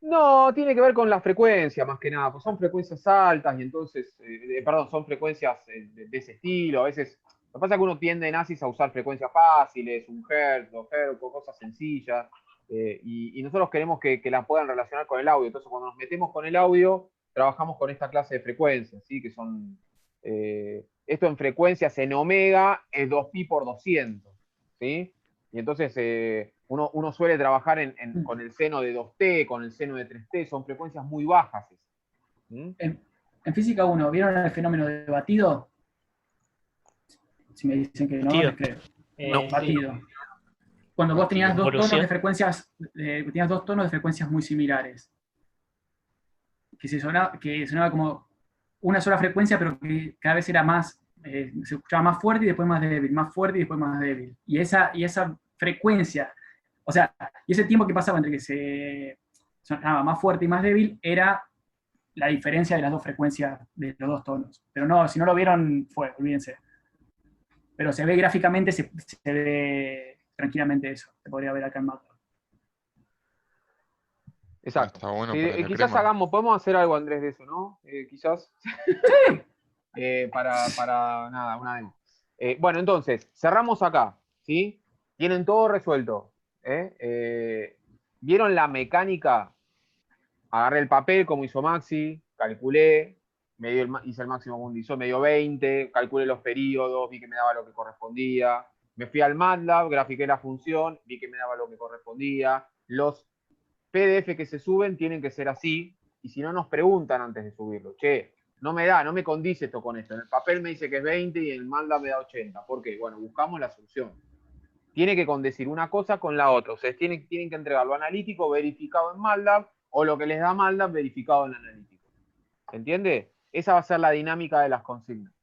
B: No, tiene que ver con la frecuencia más que nada, pues son frecuencias altas y entonces, perdón, son frecuencias de ese estilo. A veces, lo que pasa es que uno tiende en ASIS a usar frecuencias fáciles, 1 Hz, 2 Hz, cosas sencillas, y nosotros queremos que la puedan relacionar con el audio. Entonces, cuando nos metemos con el audio, trabajamos con esta clase de frecuencias, ¿sí? Que son, esto en frecuencias en omega es 2pi por 200, ¿sí? Y entonces uno suele trabajar con el seno de 2T, con el seno de 3T, son frecuencias muy bajas.
A: En física 1, ¿vieron el fenómeno de batido? Si me dicen que no,
E: Batido.
A: les creo.
F: No.
A: Batido. Cuando vos tenías dos tonos
E: Evolución.
A: de frecuencias, tenías dos tonos de frecuencias muy similares. Que sonaba como una sola frecuencia, pero que cada vez era más, se escuchaba más fuerte y después más débil, más fuerte y después más débil. Y esa frecuencia, o sea, y ese tiempo que pasaba entre que se sonaba más fuerte y más débil era la diferencia de las dos frecuencias de los dos tonos. Pero no, si no lo vieron, olvídense. Pero se ve gráficamente, se ve tranquilamente eso. Se podría ver acá en mapa.
B: Exacto.
C: Está bueno
B: Sí,
C: ponerle
B: quizás
C: crema.
B: podemos hacer algo, Andrés, de eso, ¿no? Quizás. Para nada, una demo. Bueno, entonces, cerramos acá, ¿sí? Tienen todo resuelto. ¿Vieron la mecánica? Agarré el papel como hizo Maxi, calculé, hice el máximo mundial, me dio 20, calculé los periodos, vi que me daba lo que correspondía. Me fui al MATLAB, grafiqué la función, vi que me daba lo que correspondía. Los PDF que se suben tienen que ser así, y si no nos preguntan antes de subirlo, che, no me condice esto con esto. En el papel me dice que es 20 y en el MATLAB me da 80. ¿Por qué? Bueno, buscamos la solución. Tiene que condecir una cosa con la otra. O sea, tienen que entregar lo analítico verificado en MATLAB o lo que les da MATLAB verificado en analítico. ¿Se entiende? Esa va a ser la dinámica de las consignas,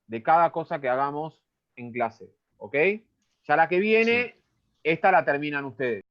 B: de cada cosa que hagamos en clase. ¿Ok? Ya la que viene, esta la terminan ustedes.